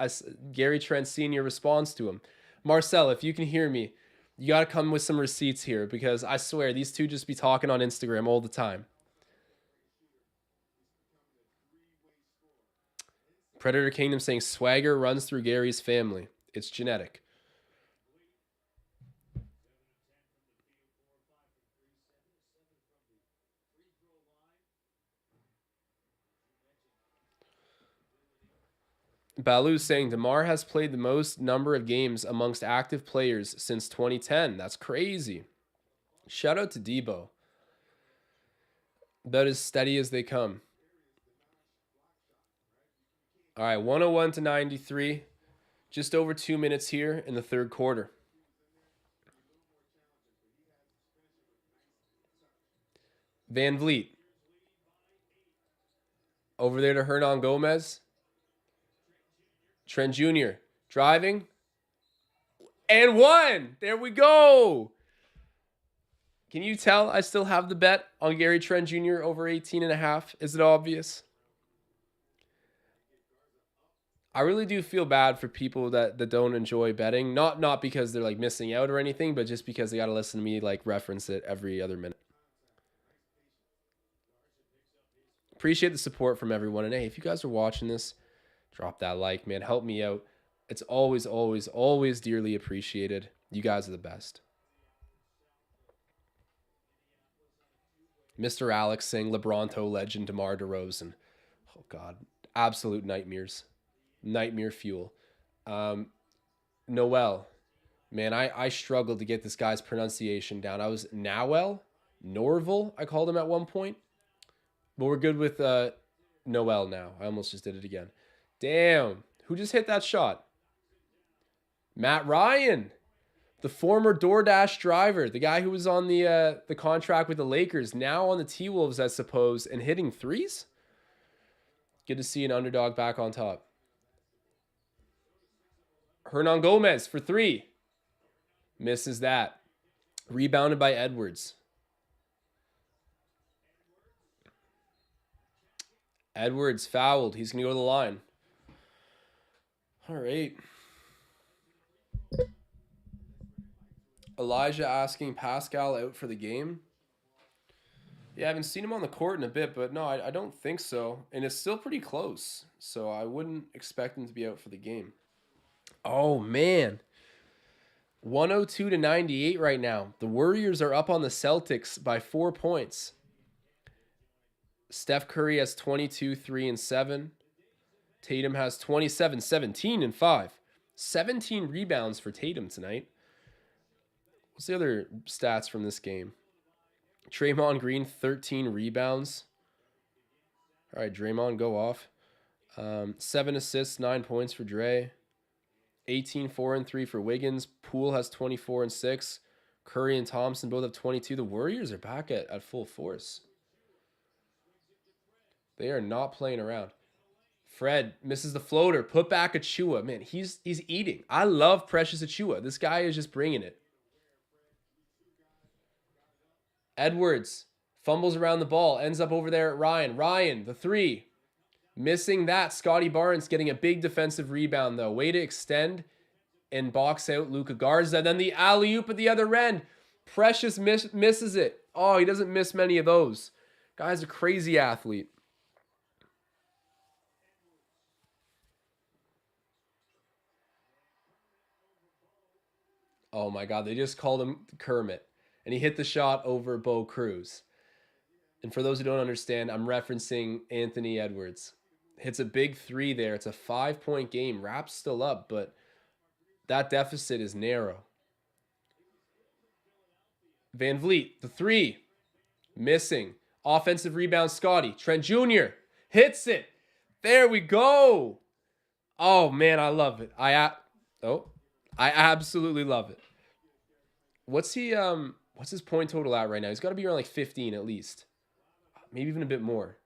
Gary Trent Sr. responds to him. Marcel, if you can hear me, you got to come with some receipts here, because I swear these two just be talking on Instagram all the time. Predator Kingdom saying swagger runs through Gary's family. It's genetic. Balu saying DeMar has played the most number of games amongst active players since 2010. That's crazy. Shout out to Debo. About as steady as they come. All right, 101 to 93. Just over 2 minutes here in the third quarter. Van Vliet. Over there to Hernan Gomez. Trent Jr. driving. And one. There we go. Can you tell I still have the bet on Gary Trent Jr. over 18.5? Is it obvious? I really do feel bad for people that don't enjoy betting. Not because they're like missing out or anything, but just because they got to listen to me like reference it every other minute. Appreciate the support from everyone. And hey, if you guys are watching this, drop that like, man. Help me out. It's always, always, always dearly appreciated. You guys are the best. Mr. Alex saying LeBronto legend DeMar DeRozan. Oh, God. Absolute nightmares. Nightmare fuel. Noel. Man, I struggled to get this guy's pronunciation down. I was Norval, I called him at one point. But we're good with Noel now. I almost just did it again. Damn. Who just hit that shot? Matt Ryan. The former DoorDash driver. The guy who was on the contract with the Lakers. Now on the T-Wolves, I suppose. And hitting threes? Good to see an underdog back on top. Hernan Gomez for three. Misses that. Rebounded by Edwards. Edwards fouled. He's going to go to the line. All right. Elijah asking Pascal out for the game. Yeah, I haven't seen him on the court in a bit, but no, I don't think so. And it's still pretty close, so I wouldn't expect him to be out for the game. Oh, man. 102 to 98 right now. The Warriors are up on the Celtics by 4 points. Steph Curry has 22, 3, and 7. Tatum has 27, 17, and 5. 17 rebounds for Tatum tonight. What's the other stats from this game? Draymond Green, 13 rebounds. All right, Draymond, go off. 7 assists, 9 points for Dre. 18, 4, and 3 for Wiggins. Poole has 24 and 6. Curry and Thompson both have 22. The Warriors are back at full force. They are not playing around. Fred misses the floater. Put back Achua. Man, he's eating. I love Precious Achua. This guy is just bringing it. Edwards fumbles around the ball. Ends up over there at Ryan. Ryan, the three. Missing that. Scotty Barnes getting a big defensive rebound, though. Way to extend and box out Luka Garza. Then the alley-oop at the other end. Precious misses it. Oh, he doesn't miss many of those. Guy's a crazy athlete. Oh, my God. They just called him Kermit. And he hit the shot over Bo Cruz. And for those who don't understand, I'm referencing Anthony Edwards. Hits a big three there. It's a 5-point game. Rap's still up, but that deficit is narrow. Van Vliet, the three. Missing. Offensive rebound, Scotty. Trent Jr. hits it. There we go. Oh, man, I love it. I absolutely love it. What's his point total at right now? He's got to be around like 15 at least. Maybe even a bit more.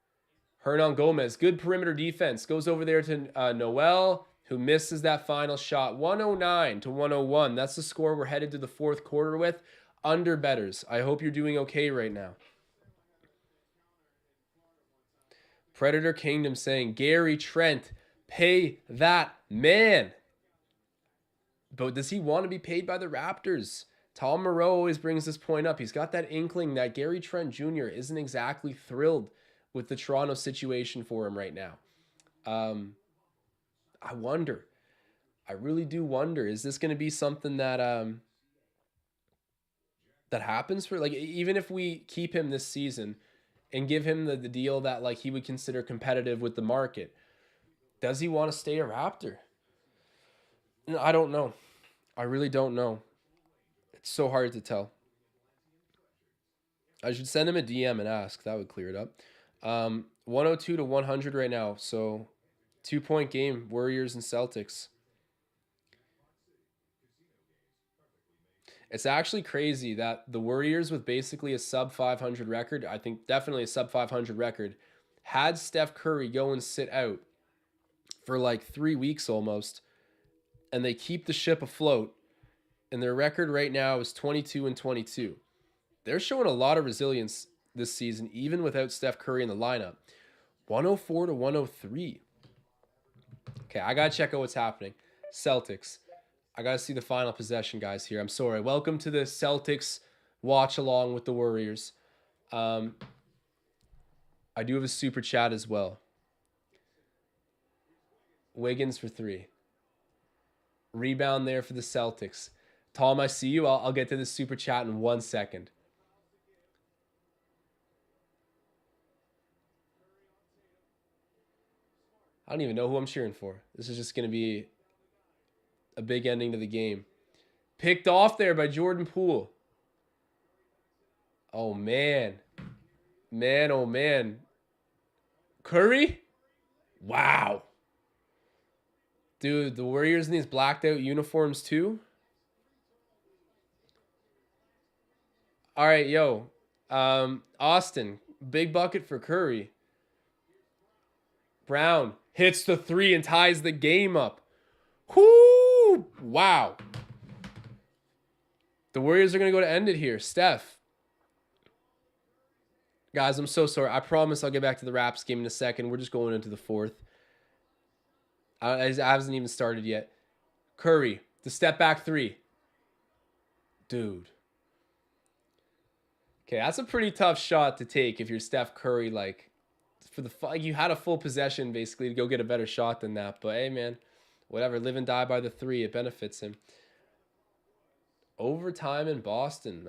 Hernan Gomez, good perimeter defense. Goes over there to Noel, who misses that final shot. 109 to 101. That's the score we're headed to the fourth quarter with. Under betters. I hope you're doing okay right now. Predator Kingdom saying, Gary Trent, pay that man. But does he want to be paid by the Raptors? Tom Moreau always brings this point up. He's got that inkling that Gary Trent Jr. isn't exactly thrilled with the Toronto situation for him right now. I wonder. I really do wonder. Is this going to be something that that happens for, like, even if we keep him this season and give him the deal that like he would consider competitive with the market? Does he want to stay a Raptor? No, I don't know. I really don't know. It's so hard to tell. I should send him a DM and ask. That would clear it up. 102 to 100 right now. So 2-point game, Warriors and Celtics. It's actually crazy that the Warriors, with basically a sub 500 record, I think definitely a sub 500 record, had Steph Curry go and sit out for like 3 weeks almost, and they keep the ship afloat. And their record right now is 22 and 22. They're showing a lot of resilience this season, even without Steph Curry in the lineup. 104 to 103. Okay, I got to check out what's happening. Celtics. I got to see the final possession, guys, here. I'm sorry. Welcome to the Celtics watch along with the Warriors. I do have a super chat as well. Wiggins for 3. Rebound there for the Celtics. Tom, I see you. I'll get to the super chat in 1 second. I don't even know who I'm cheering for. This is just going to be a big ending to the game. Picked off there by Jordan Poole. Oh, man. Man, oh, man. Curry? Wow. Dude, the Warriors in these blacked out uniforms too? All right, yo. Austin, big bucket for Curry. Brown hits the 3 and ties the game up. Whoo! Wow. The Warriors are going to go to end it here. Steph. Guys, I'm so sorry. I promise I'll get back to the Raps game in a second. We're just going into the 4th. I hasn't even started yet. Curry, the step back 3. Dude. Okay, that's a pretty tough shot to take if you're Steph Curry. Like, you had a full possession basically to go get a better shot than that. But hey, man, whatever. Live and die by the 3. It benefits him. Overtime in Boston.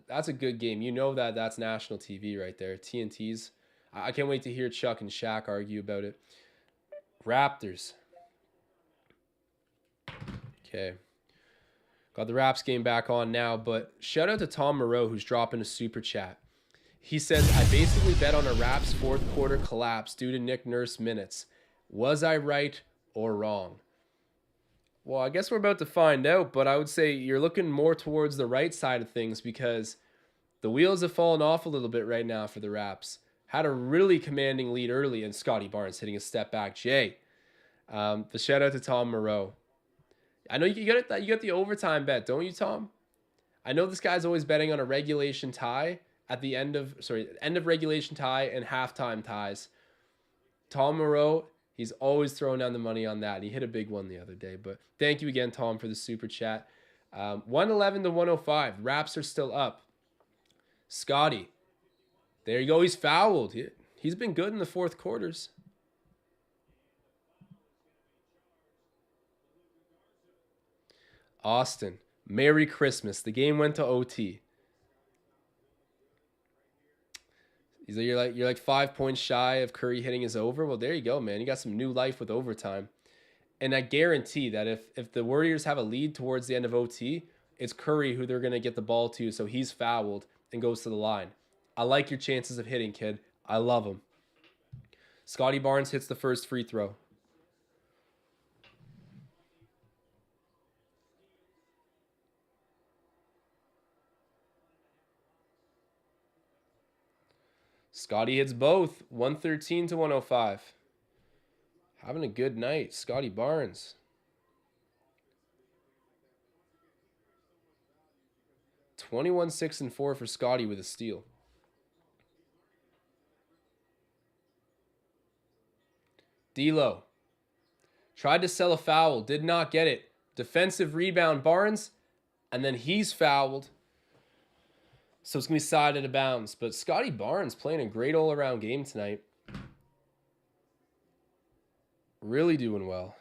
That's a good game. You know that's national TV right there. TNT's. I can't wait to hear Chuck and Shaq argue about it. Raptors. Okay. Got the Raps game back on now, but shout out to Tom Moreau, who's dropping a super chat. He says, I basically bet on a Raps 4th quarter collapse due to Nick Nurse minutes. Was I right or wrong? Well, I guess we're about to find out, but I would say you're looking more towards the right side of things because the wheels have fallen off a little bit right now for the Raps. Had a really commanding lead early, and Scotty Barnes hitting a step back. Jay, the shout out to Tom Moreau. I know you got the overtime bet, don't you, Tom? I know this guy's always betting on a regulation tie at the end of regulation tie and halftime ties. Tom Moreau, he's always throwing down the money on that. He hit a big one the other day. But thank you again, Tom, for the super chat. 111 to 105. Raps are still up. Scotty. There you go. He's fouled. He's been good in the 4th quarters. Austin. Merry Christmas. The game went to OT. You're like 5 points shy of Curry hitting his over. Well, there you go, man. You got some new life with overtime. And I guarantee that if the Warriors have a lead towards the end of OT, it's Curry who they're going to get the ball to, so he's fouled and goes to the line. I like your chances of hitting, kid. I love them. Scotty Barnes hits the first free throw. Scotty hits both. 113 to 105. Having a good night, Scotty Barnes. 21, 6, and 4 for Scotty with a steal. D'Lo. Tried to sell a foul. Did not get it. Defensive rebound, Barnes. And then he's fouled. So it's going to be side out of bounds. But Scotty Barnes playing a great all-around game tonight. Really doing well.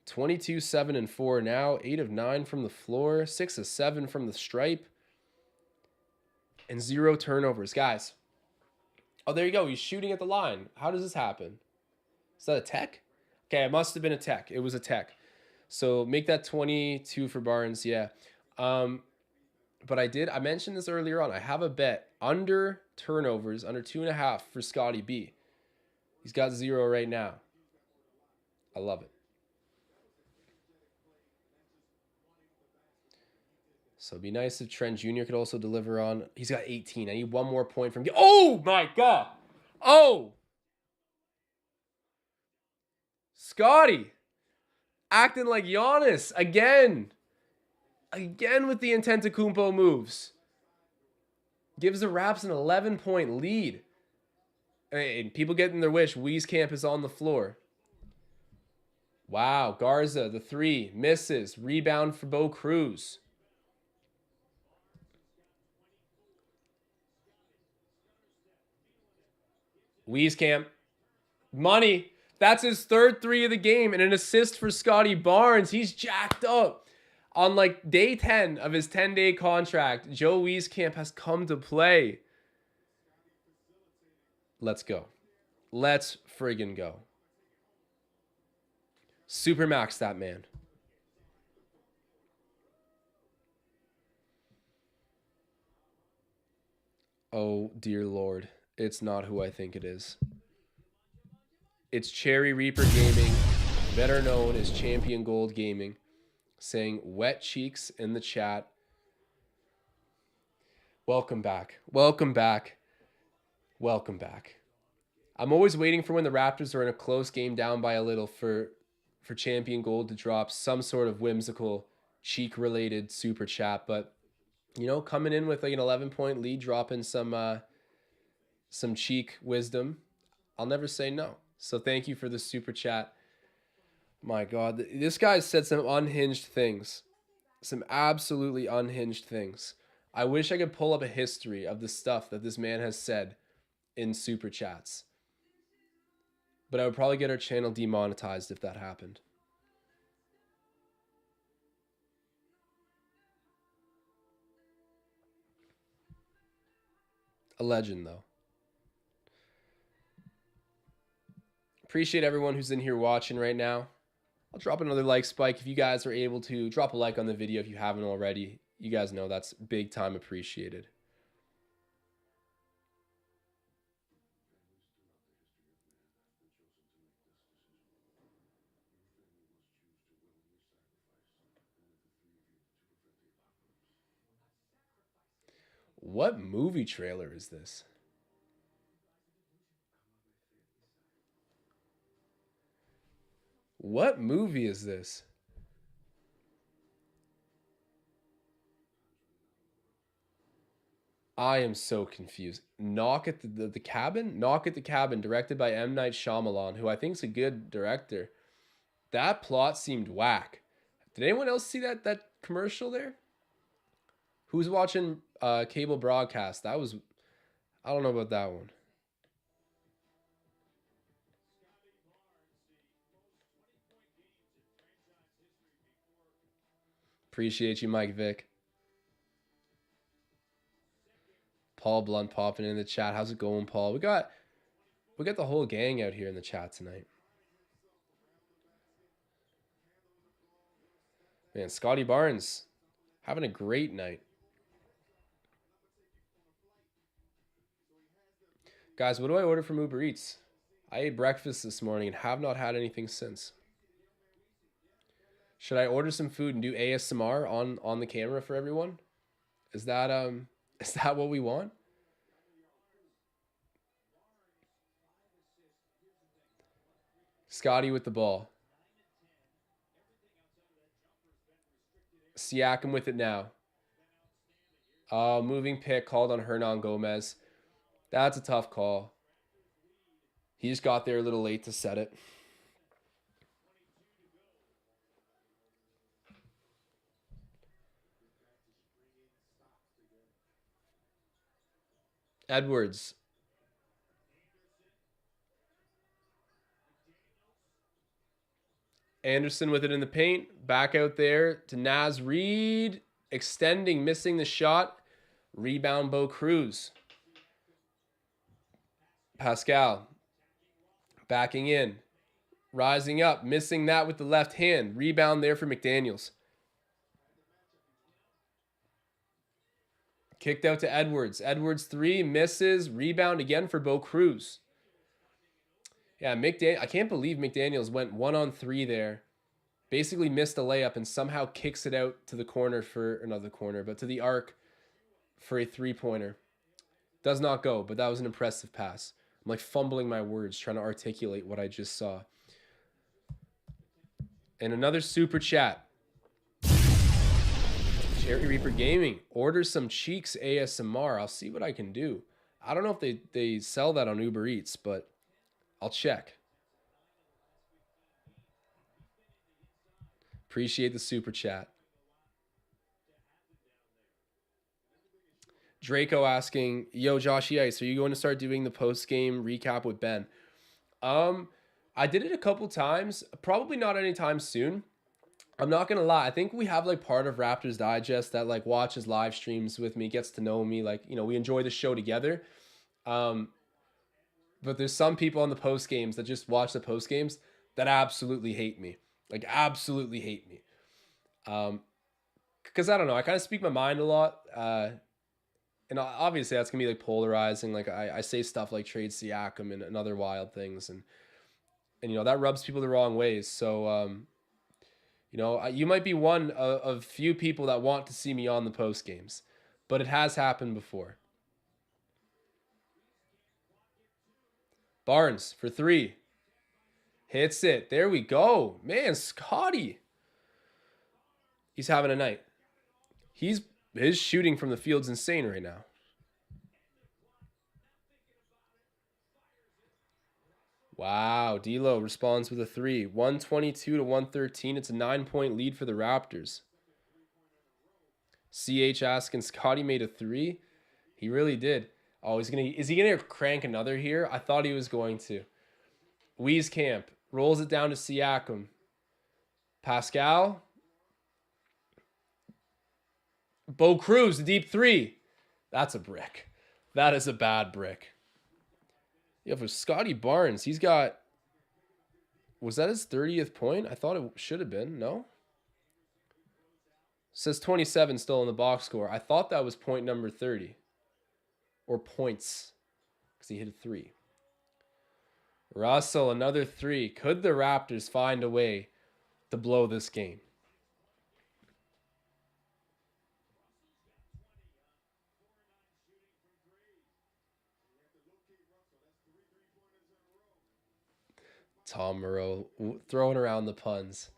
22, 7, and 4 now. 8 of 9 from the floor. 6 of 7 from the stripe. And 0 turnovers. Guys, Oh, there you go. He's shooting at the line. How does this happen? Is that a tech? Okay, it must have been a tech. It was a tech. So make that 22 for Barnes. Yeah. But I mentioned this earlier on. I have a bet under turnovers, under 2.5 for Scotty B. He's got 0 right now. I love it. So it'd be nice if Trent Jr. could also deliver on. He's got 18. I need one more point from. Oh my God. Oh. Scotty. Acting like Giannis again. Again with the Antetokounmpo moves. Gives the Raps an 11-point lead. And people getting their wish. Wieskamp is on the floor. Wow. Garza, the 3. Misses. Rebound for Bo Cruz. Wieskamp. Money. That's his 3rd 3 of the game and an assist for Scotty Barnes. He's jacked up. On like day 10 of his 10-day contract, Joe Wieskamp has come to play. Let's go. Let's friggin' go. Supermax that man. Oh, dear Lord. It's not who I think it is. It's Cherry Reaper Gaming, better known as Champion Gold Gaming, saying wet cheeks in the chat. Welcome back. Welcome back. Welcome back. I'm always waiting for when the Raptors are in a close game down by a little for Champion Gold to drop some sort of whimsical cheek-related super chat. But, you know, coming in with like an 11-point lead, dropping some cheek wisdom, I'll never say no. So thank you for the super chat. My God, this guy said some unhinged things. Some absolutely unhinged things. I wish I could pull up a history of the stuff that this man has said in super chats. But I would probably get our channel demonetized if that happened. A legend, though. Appreciate everyone who's in here watching right now. I'll drop another like spike if you guys are able to. Drop a like on the video if you haven't already. You guys know that's big time appreciated. What movie trailer is this? What movie is this? I am so confused. Knock at the Cabin? Knock at the Cabin, directed by M. Night Shyamalan, who I think is a good director. That plot seemed whack. Did anyone else see that commercial there? Who's watching cable broadcast? I don't know about that one. Appreciate you, Mike Vick. Paul Blunt popping in the chat. How's it going, Paul? We got the whole gang out here in the chat tonight. Man, Scotty Barnes having a great night. Guys, what do I order from Uber Eats? I ate breakfast this morning and have not had anything since. Should I order some food and do ASMR on the camera for everyone? Is that what we want? Scotty with the ball. Siakam with it now. Moving pick called on Hernan Gomez. That's a tough call. He just got there a little late to set it. Edwards. Anderson with it in the paint. Back out there to Naz Reid. Extending, missing the shot. Rebound, Bo Cruz. Pascal backing in, rising up, missing that with the left hand. Rebound there for McDaniels. Kicked out to Edwards. Edwards 3, misses. Rebound again for Bo Cruz. Yeah, I can't believe McDaniels went 1-on-3 there. Basically missed a layup and somehow kicks it out to the corner for another corner, but to the arc for a 3-pointer. Does not go, but that was an impressive pass. I'm like fumbling my words trying to articulate what I just saw. And another super chat. Cherry Reaper Gaming. Order some Cheeks ASMR. I'll see what I can do. I don't know if they sell that on Uber Eats, but I'll check. Appreciate the super chat. Draco asking, yo, Joshy Ice, are you going to start doing the post-game recap with Ben? I did it a couple times. Probably not anytime soon. I'm not going to lie. I think we have like part of Raptors Digest that like watches live streams with me, gets to know me. Like, you know, we enjoy the show together. But there's some people on the post games that just watch the post games that absolutely hate me. Like absolutely hate me. Because I don't know. I kind of speak my mind a lot. And obviously that's going to be like polarizing. Like I say stuff like trade Siakam and other wild things. And you know, that rubs people the wrong ways. So, you know, you might be one of few people that want to see me on the post games, but it has happened before. Barnes for 3. Hits it. There we go. Man, Scotty. He's having a night. His shooting from the field's insane right now. Wow, D'Lo responds with a 3. 122 to 113. It's a 9-point lead for the Raptors. CH asking, Scotty made a 3? He really did. Oh, is he gonna crank another here? I thought he was going to. Wieskamp rolls it down to Siakam. Pascal. Bo Cruz, the deep 3. That's a brick. That is a bad brick. Yeah, for Scotty Barnes, he's got... Was that his 30th point? I thought it should have been. No? Says 27 still in the box score. I thought that was point number 30. Or points. Because he hit a 3. Russell, another 3. Could the Raptors find a way to blow this game? Tom Moreau throwing around the puns.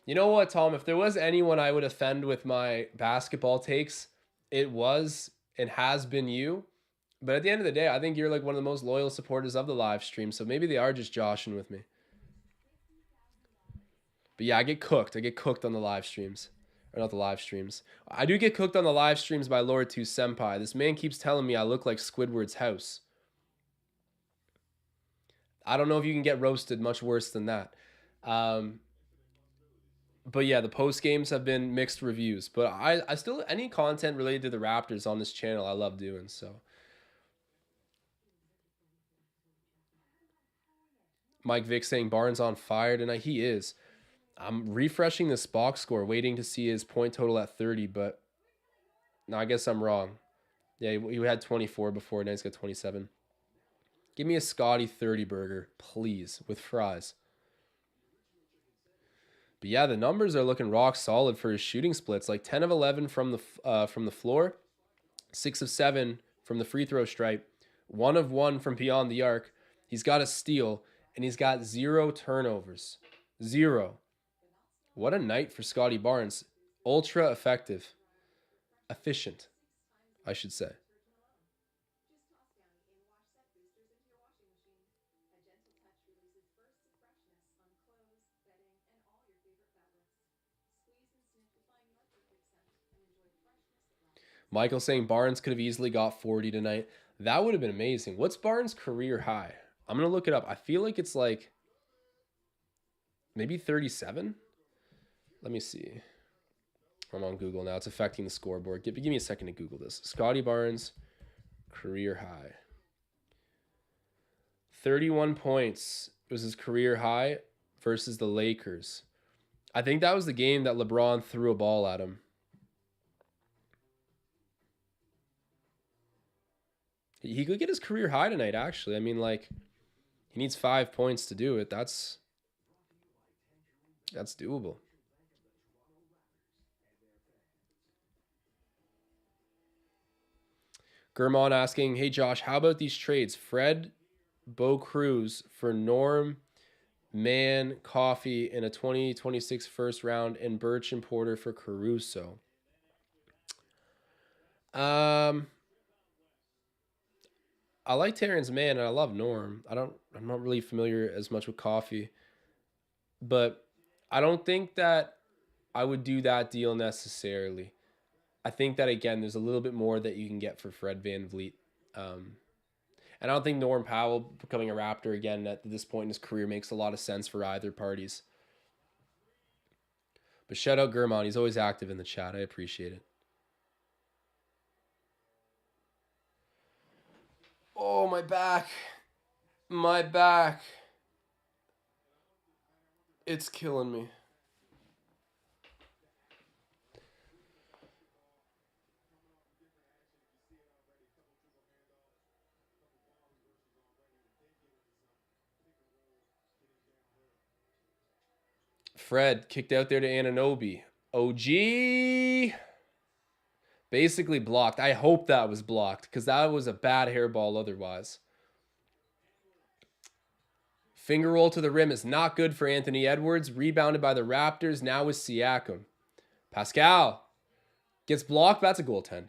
You know what, Tom? If there was anyone I would offend with my basketball takes, it was and has been you. But at the end of the day, I think you're like one of the most loyal supporters of the live stream. So maybe they are just joshing with me. But yeah, I get cooked. I get cooked on the live streams. Or not the live streams. I do get cooked on the live streams by Lord 2 Senpai. This man keeps telling me I look like Squidward's house. I don't know if you can get roasted much worse than that. But yeah, the post games have been mixed reviews. But I still, any content related to the Raptors on this channel, I love doing. So Mike Vick saying Barnes on fire tonight. He is. I'm refreshing this box score, waiting to see his point total at 30. But no, I guess I'm wrong. Yeah, he had 24 before. Now he's got 27. Give me a Scotty 30 burger, please, with fries. But yeah, the numbers are looking rock solid for his shooting splits. Like 10 of 11 from the floor, 6 of 7 from the free throw stripe, 1 of 1 from beyond the arc. He's got a steal, and he's got 0 turnovers. 0. What a night for Scotty Barnes. Ultra effective. Efficient, I should say. Michael saying Barnes could have easily got 40 tonight. That would have been amazing. What's Barnes' career high? I'm going to look it up. I feel like it's like maybe 37. Let me see. I'm on Google now. It's affecting the scoreboard. Give me a second to Google this. Scotty Barnes, career high. 31 points was his career high versus the Lakers. I think that was the game that LeBron threw a ball at him. He could get his career high tonight, actually. I mean, like, he needs 5 points to do it. That's doable. Gurman asking, hey, Josh, how about these trades? Fred, Bo Cruz for Norm, Mann, Coffee, in a 2026 first round, and Birch and Porter for Caruso. I like Terrence Mann and I love Norm. I'm not really familiar as much with Coffee, but I don't think that I would do that deal necessarily. I think that, again, there's a little bit more that you can get for Fred VanVleet. And I don't think Norm Powell becoming a Raptor again at this point in his career makes a lot of sense for either parties. But shout out Gurman. He's always active in the chat. I appreciate it. Oh, my back. My back. It's killing me. Fred kicked out there to Anunoby. OG. Basically blocked. I hope that was blocked because that was a bad hairball otherwise. Finger roll to the rim is not good for Anthony Edwards. Rebounded by the Raptors. Now is Siakam. Pascal gets blocked. That's a goaltend.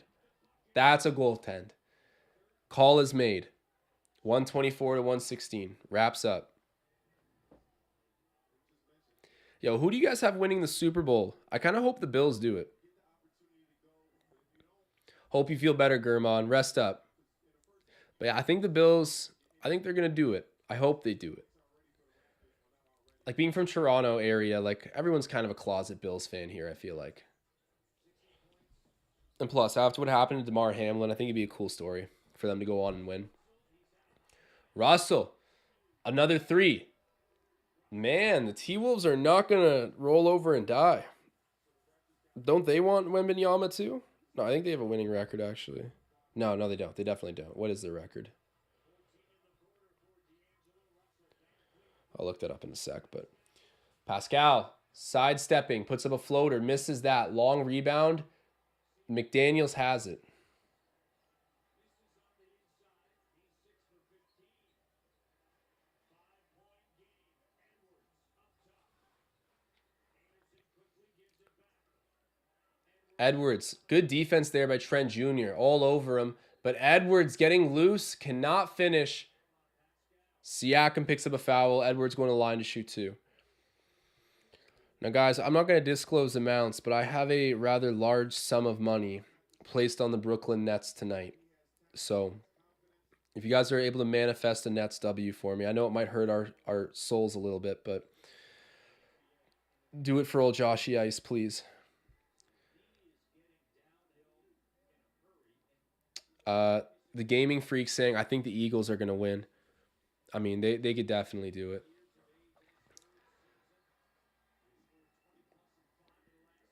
That's a goaltend. Call is made. 124 to 116. Wraps up. Yo, who do you guys have winning the Super Bowl? I kind of hope the Bills do it. Hope you feel better, Gurman. Rest up. But yeah, I think the Bills, I think they're going to do it. I hope they do it. Like, being from Toronto area, like, everyone's kind of a closet Bills fan here, I feel like. And plus, after what happened to DeMar Hamlin, I think it'd be a cool story for them to go on and win. Russell, another 3. Man, the T-Wolves are not going to roll over and die. Don't they want Wembanyama too? No, I think they have a winning record, actually. No, they don't. They definitely don't. What is their record? I'll look that up in a sec, but Pascal, sidestepping, puts up a floater, misses that. Long rebound. McDaniels has it. Edwards, good defense there by Trent Jr. All over him. But Edwards getting loose, cannot finish. Siakam picks up a foul. Edwards going to the line to shoot 2. Now, guys, I'm not going to disclose amounts, but I have a rather large sum of money placed on the Brooklyn Nets tonight. So, if you guys are able to manifest a Nets W for me, I know it might hurt our souls a little bit, but do it for old Joshy Ice, please. The Gaming Freak saying, I think the Eagles are going to win. I mean, they could definitely do it.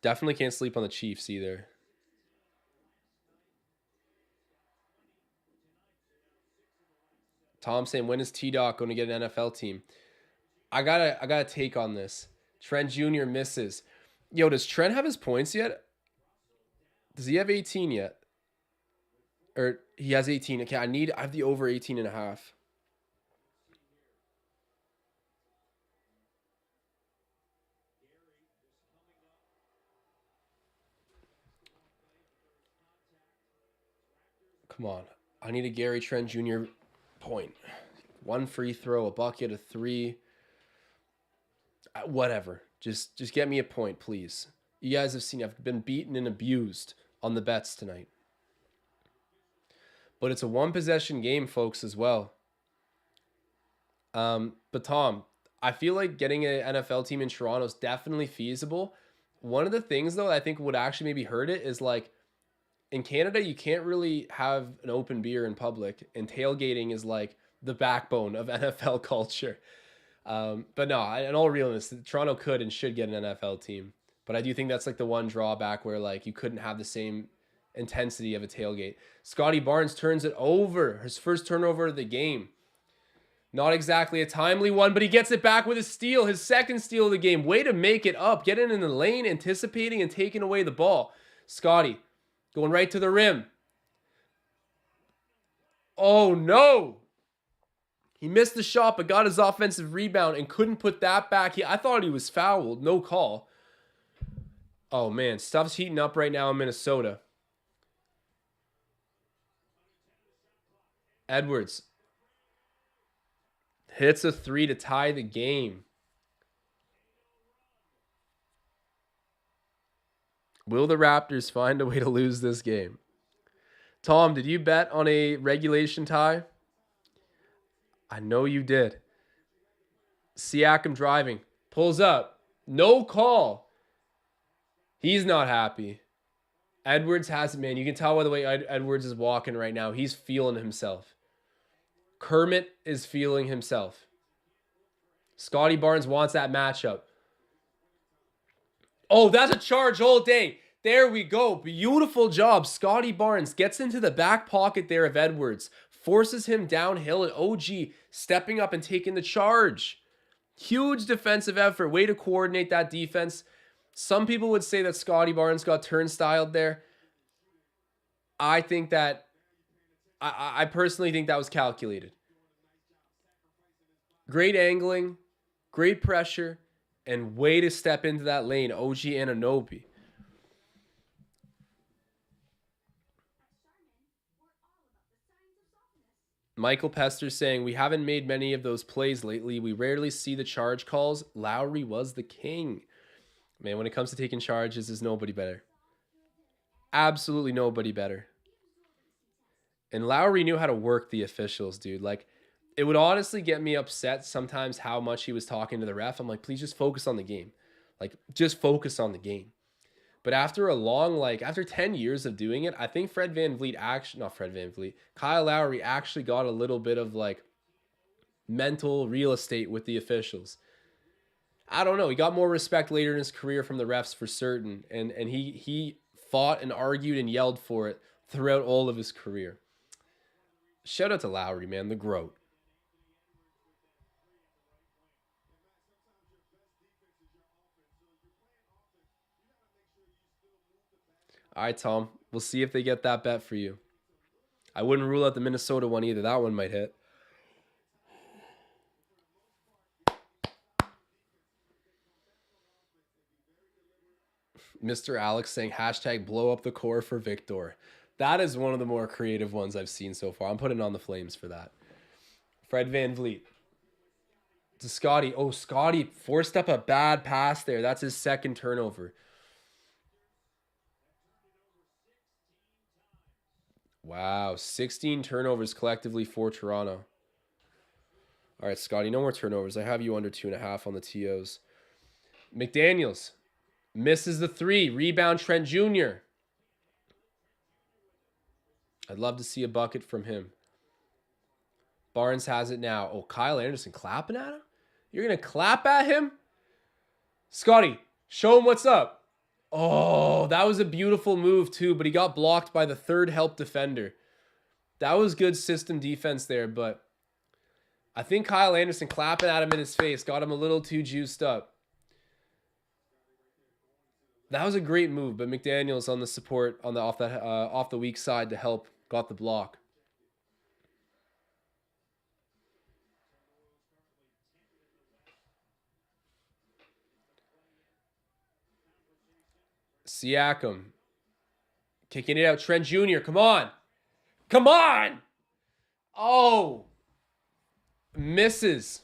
Definitely can't sleep on the Chiefs either. Tom saying, when is T-Doc going to get an NFL team? I gotta take on this. Trent Jr. misses. Yo, does Trent have his points yet? Does he have 18 yet? Or he has 18. Okay, I have the over 18 and a half. Come on. I need a Gary Trent Jr. point. 1 free throw, a bucket, a 3. Whatever. Just get me a point, please. You guys have seen I've been beaten and abused on the bets tonight. But it's a 1-possession game, folks, as well. But Tom, I feel like getting an NFL team in Toronto is definitely feasible. One of the things, though, I think would actually maybe hurt it is, like, in Canada, you can't really have an open beer in public, and tailgating is, like, the backbone of NFL culture. But no, in all realness, Toronto could and should get an NFL team. But I do think that's like the one drawback where like you couldn't have the same intensity of a tailgate. Scotty Barnes turns it over. His first turnover of the game. Not exactly a timely one, but he gets it back with a steal. His second steal of the game. Way to make it up. Getting in the lane, anticipating, and taking away the ball. Scotty going right to the rim. Oh, no. He missed the shot, but got his offensive rebound and couldn't put that back. I thought he was fouled. No call. Oh, man. Stuff's heating up right now in Minnesota. Edwards hits a three to tie the game. Will the Raptors find a way to lose this game? Tom, did you bet on a regulation tie? I know you did. Siakam driving. Pulls up. No call. He's not happy. Edwards has it, man. You can tell by the way Edwards is walking right now. He's feeling himself. Kermit is feeling himself. Scotty Barnes wants that matchup. Oh, that's a charge all day. There we go. Beautiful job. Scotty Barnes gets into the back pocket there of Edwards. Forces him downhill, and OG stepping up and taking the charge. Huge defensive effort. Way to coordinate that defense. Some people would say that Scotty Barnes got turnstiled there. I think that I personally think that was calculated. Great angling, great pressure, and way to step into that lane, OG Anunoby. Michael Pester saying, we haven't made many of those plays lately. We rarely see the charge calls. Lowry was the king. Man, when it comes to taking charges, there's nobody better. Absolutely nobody better. And Lowry knew how to work the officials, dude. Like, it would honestly get me upset sometimes how much he was talking to the ref. I'm like, please just focus on the game. Like, just focus on the game. But after after 10 years of doing it, I think Kyle Lowry actually got a little bit of like mental real estate with the officials. I don't know. He got more respect later in his career from the refs for certain. And he fought and argued and yelled for it throughout all of his career. Shout out to Lowry, man, the GOAT. All right, Tom. We'll see if they get that bet for you. I wouldn't rule out the Minnesota one either. That one might hit. Mr. Alex saying hashtag blow up the core for Victor. That is one of the more creative ones I've seen so far. I'm putting on the Flames for that. Fred VanVleet. To Scotty. Oh, Scotty forced up a bad pass there. That's his second turnover. Wow, 16 turnovers collectively for Toronto. All right, Scotty, no more turnovers. I have you under 2.5 on the TOs. McDaniels misses the three. Rebound, Trent Jr. I'd love to see a bucket from him. Barnes has it now. Oh, Kyle Anderson clapping at him? You're going to clap at him? Scotty, show him what's up. Oh, that was a beautiful move too, but he got blocked by the third help defender. That was good system defense there, but I think Kyle Anderson clapping at him in his face got him a little too juiced up. That was a great move, but McDaniels on the support on the off the weak side to help got the block. Siakam kicking it out. Trent Jr. Come on. Come on. Oh. Misses.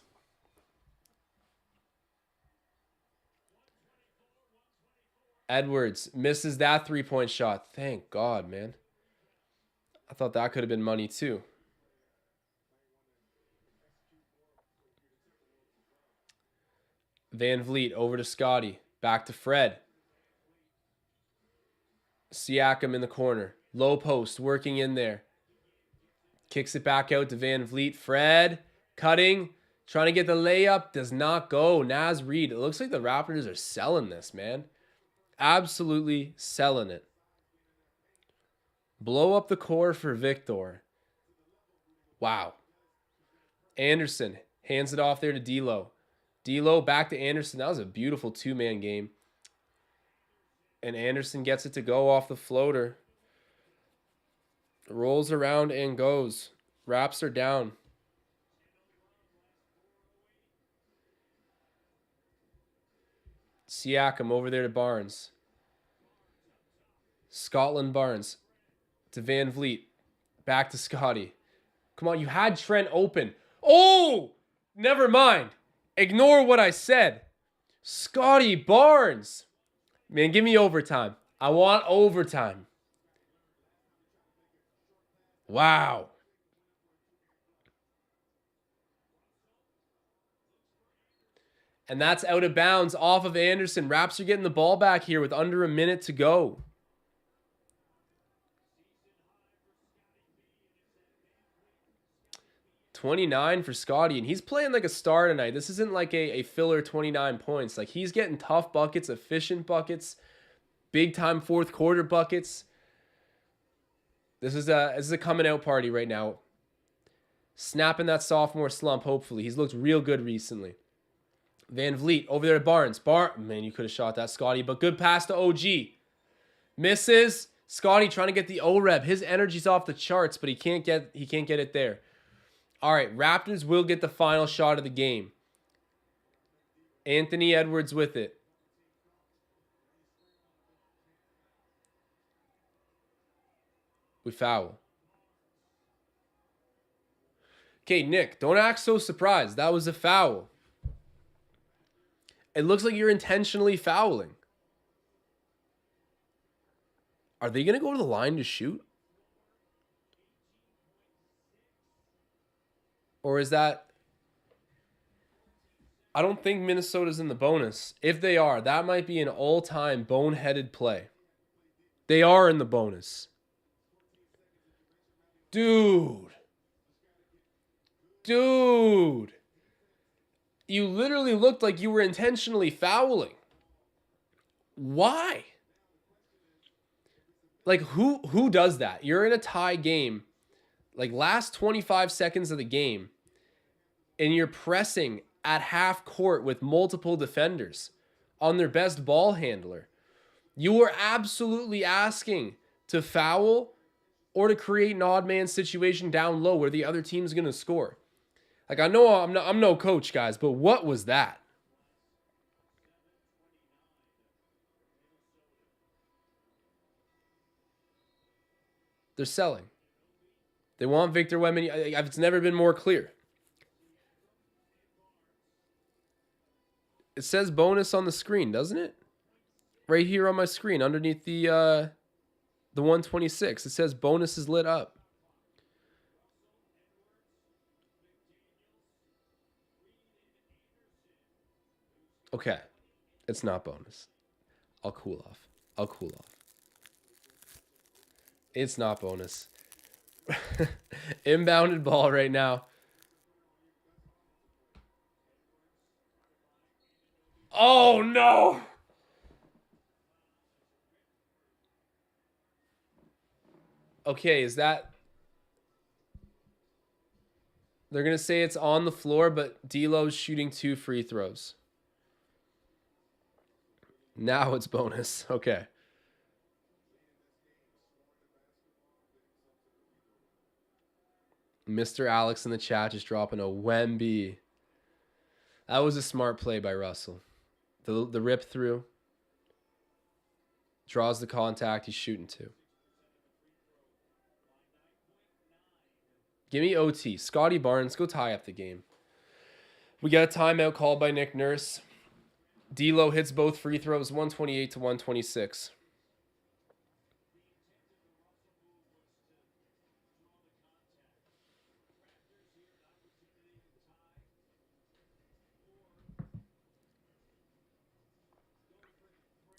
Edwards misses that three-point shot. Thank God, man. I thought that could have been money too. VanVleet over to Scotty. Back to Fred. Siakam in the corner. Low post working in there. Kicks it back out to Van Vliet. Fred cutting. Trying to get the layup. Does not go. Naz Reid. It looks like the Raptors are selling this, man. Absolutely selling it. Blow up the core for Victor. Wow. Anderson hands it off there to D'Lo. D'Lo back to Anderson. That was a beautiful two-man game. And Anderson gets it to go off the floater. Rolls around and goes. Raps are down. Siakam over there to Barnes. Scotland Barnes to Van Vliet. Back to Scotty. Come on, you had Trent open. Oh! Never mind. Ignore what I said. Scotty Barnes. Man, give me overtime. I want overtime. Wow. And that's out of bounds off of Anderson. Raps are getting the ball back here with under a minute to go. $29 for Scotty, and he's playing like a star tonight. This isn't like a filler 29 points. Like, he's getting tough buckets, efficient buckets, big time fourth quarter buckets. This is a coming out party right now. Snapping that sophomore slump, hopefully. He's looked real good recently. Van Vliet over there to Barnes. Man, you could have shot that, Scotty, but good pass to OG. Misses. Scotty trying to get the O-Reb. His energy's off the charts, but he can't get it there. All right, Raptors will get the final shot of the game. Anthony Edwards with it. We foul. Okay, Nick, don't act so surprised. That was a foul. It looks like you're intentionally fouling. Are they going to go to the line to shoot? Or is that... I don't think Minnesota's in the bonus. If they are, that might be an all-time boneheaded play. They are in the bonus. Dude. You literally looked like you were intentionally fouling. Why? Like, who does that? You're in a tie game, like last 25 seconds of the game, and you're pressing at half court with multiple defenders on their best ball handler. You are absolutely asking to foul or to create an odd man situation down low where the other team's going to score. Like, I know I'm no coach, guys, but what was that? They're selling. They want Victor Wembanyama. It's never been more clear. It says bonus on the screen, doesn't it? Right here on my screen, underneath the 126, it says bonus is lit up. Okay, it's not bonus. I'll cool off. It's not bonus. Inbounded ball right now. Oh, no. Okay, is that... They're going to say it's on the floor, but D'Lo's shooting 2 free throws. Now it's bonus. Okay. Mr. Alex in the chat just dropping a Wemby. That was a smart play by Russell. The rip through. Draws the contact. He's shooting 2. Give me OT. Scotty Barnes, go tie up the game. We got a timeout called by Nick Nurse. D'Lo hits both free throws, 128 to 126.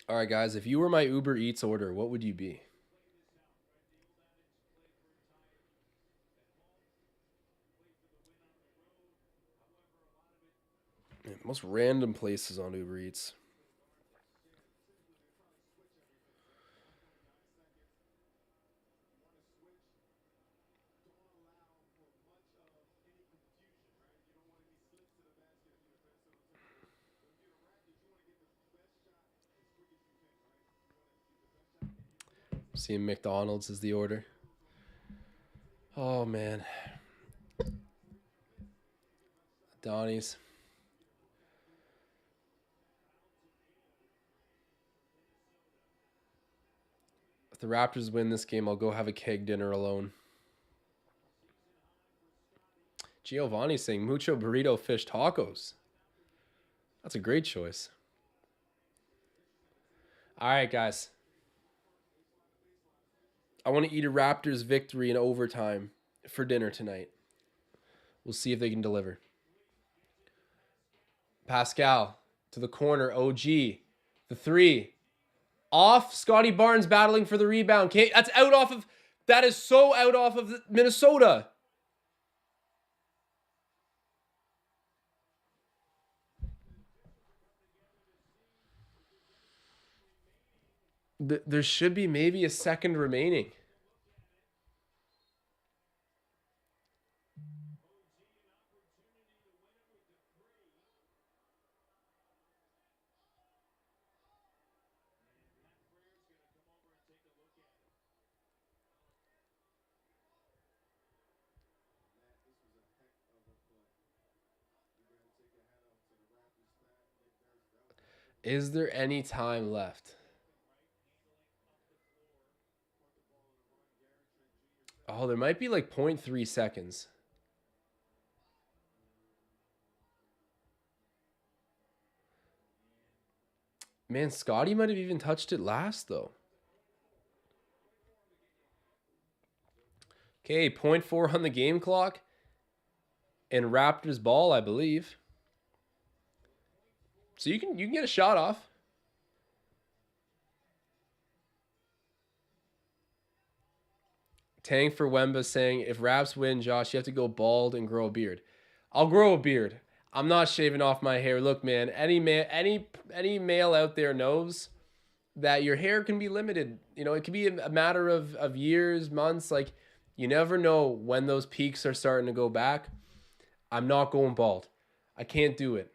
All right, guys, if you were my Uber Eats order, what would you be? Most random places on Uber Eats. Seeing McDonald's is the order. Oh, man. Donnie's. If the Raptors win this game, I'll go have a keg dinner alone. Giovanni saying mucho burrito fish tacos. That's a great choice. All right, guys. I want to eat a Raptors victory in overtime for dinner tonight. We'll see if they can deliver. Pascal to the corner. OG. The three. Off. Scotty Barnes battling for the rebound. That's out off of... That is so out off of Minnesota. There should be maybe a second remaining. Is there any time left? Oh, there might be like 0.3 seconds. Man, Scotty might have even touched it last, though. Okay, 0.4 on the game clock. And Raptors ball, I believe. So you can get a shot off. Tang for Wemba saying, if Raps win, Josh, you have to go bald and grow a beard. I'll grow a beard. I'm not shaving off my hair. Look, man, any male out there knows that your hair can be limited. You know, it can be a matter of years, months. Like, you never know when those peaks are starting to go back. I'm not going bald. I can't do it.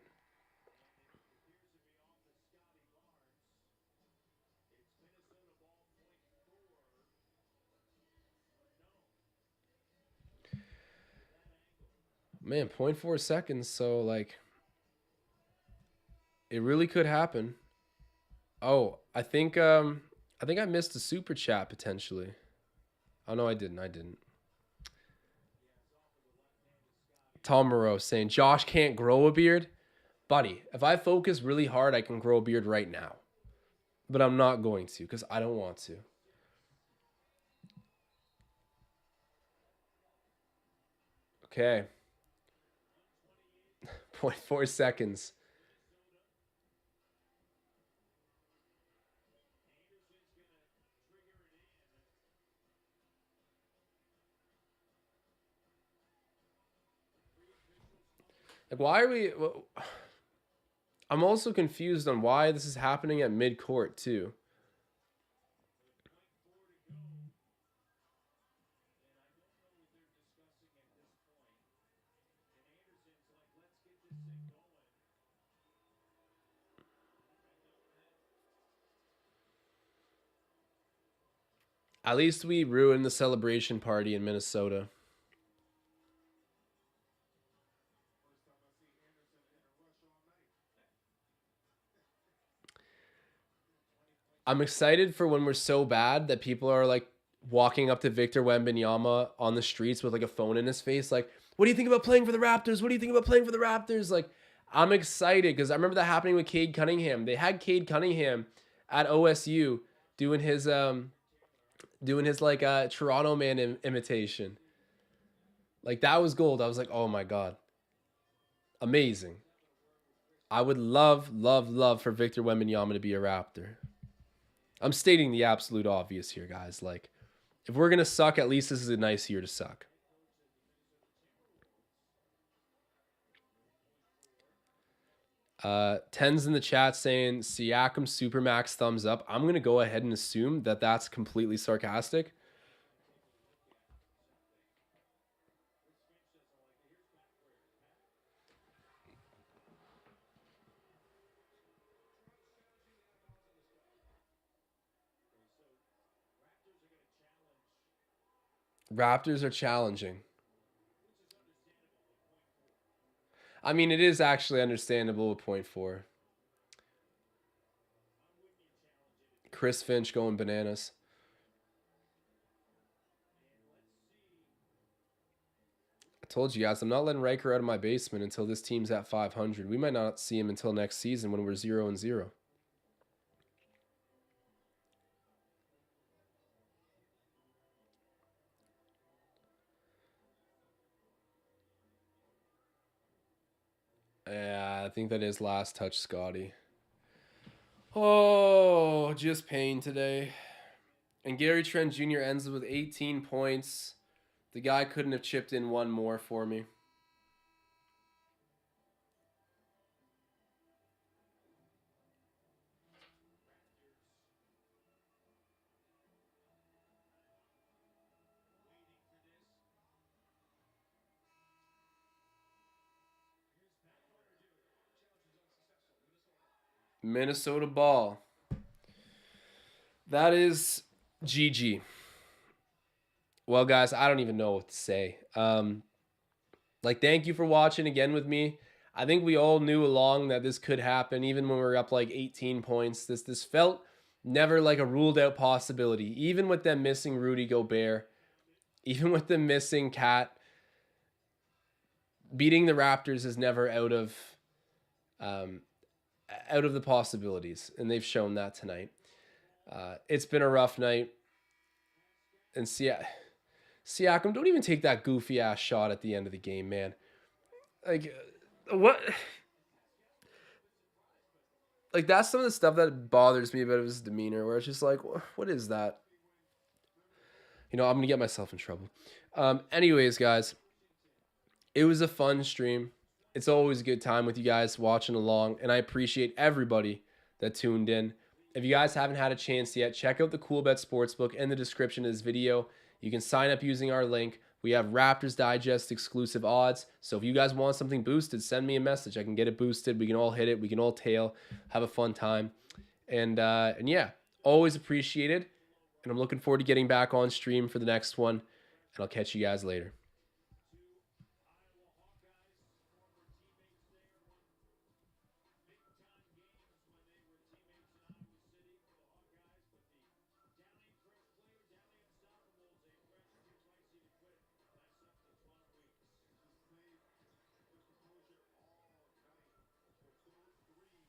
Man, 0.4 seconds. So, like, it really could happen. Oh, I think I missed a super chat potentially. Oh, no, I didn't. Tom Moreau saying, Josh can't grow a beard. Buddy, if I focus really hard, I can grow a beard right now. But I'm not going to because I don't want to. Okay. 0.4 seconds. Like, why are we... I'm also confused on why this is happening at mid-court, too. At least we ruined the celebration party in Minnesota. I'm excited for when we're so bad that people are like walking up to Victor Wembanyama on the streets with like a phone in his face, like, what do you think about playing for the Raptors? What do you think about playing for the Raptors? Like, I'm excited because I remember that happening with Cade Cunningham. They had Cade Cunningham at OSU doing his like Toronto man imitation. Like, that was gold. I was like, oh my God. Amazing. I would love for Victor Wembanyama to be a Raptor. I'm stating the absolute obvious here, guys. Like, if we're going to suck, at least this is a nice year to suck. Tens in the chat saying Siakam Supermax thumbs up. I'm going to go ahead and assume that that's completely sarcastic. Raptors are challenging. I mean, it is actually understandable with 0.4. Chris Finch going bananas. I told you guys, I'm not letting Riker out of my basement until this team's at 500. We might not see him until next season when we're 0-0. Yeah, I think that is last touch, Scotty. Oh, just pain today. And Gary Trent Jr. ends with 18 points. The guy couldn't have chipped in one more for me. Minnesota ball. That is GG. Well, guys, I don't even know what to say. Thank you for watching again with me. I think we all knew along that this could happen, even when we were up like 18 points. This felt never like a ruled out possibility. Even with them missing Rudy Gobert, even with them missing Cat, beating the Raptors is never out of the possibilities, and they've shown that tonight. It's been a rough night, and Siakam, don't even take that goofy ass shot at the end of the game, man. Like, what? Like, that's some of the stuff that bothers me about his demeanor, where it's just like, what is that? I'm gonna get myself in trouble. Anyways, guys, it was a fun stream. It's always a good time with you guys watching along, and I appreciate everybody that tuned in. If you guys haven't had a chance yet, check out the CoolBet Sportsbook in the description of this video. You can sign up using our link. We have Raptors Digest exclusive odds. So if you guys want something boosted, send me a message. I can get it boosted. We can all hit it. We can all tail, have a fun time. And yeah, always appreciated. And I'm looking forward to getting back on stream for the next one. And I'll catch you guys later.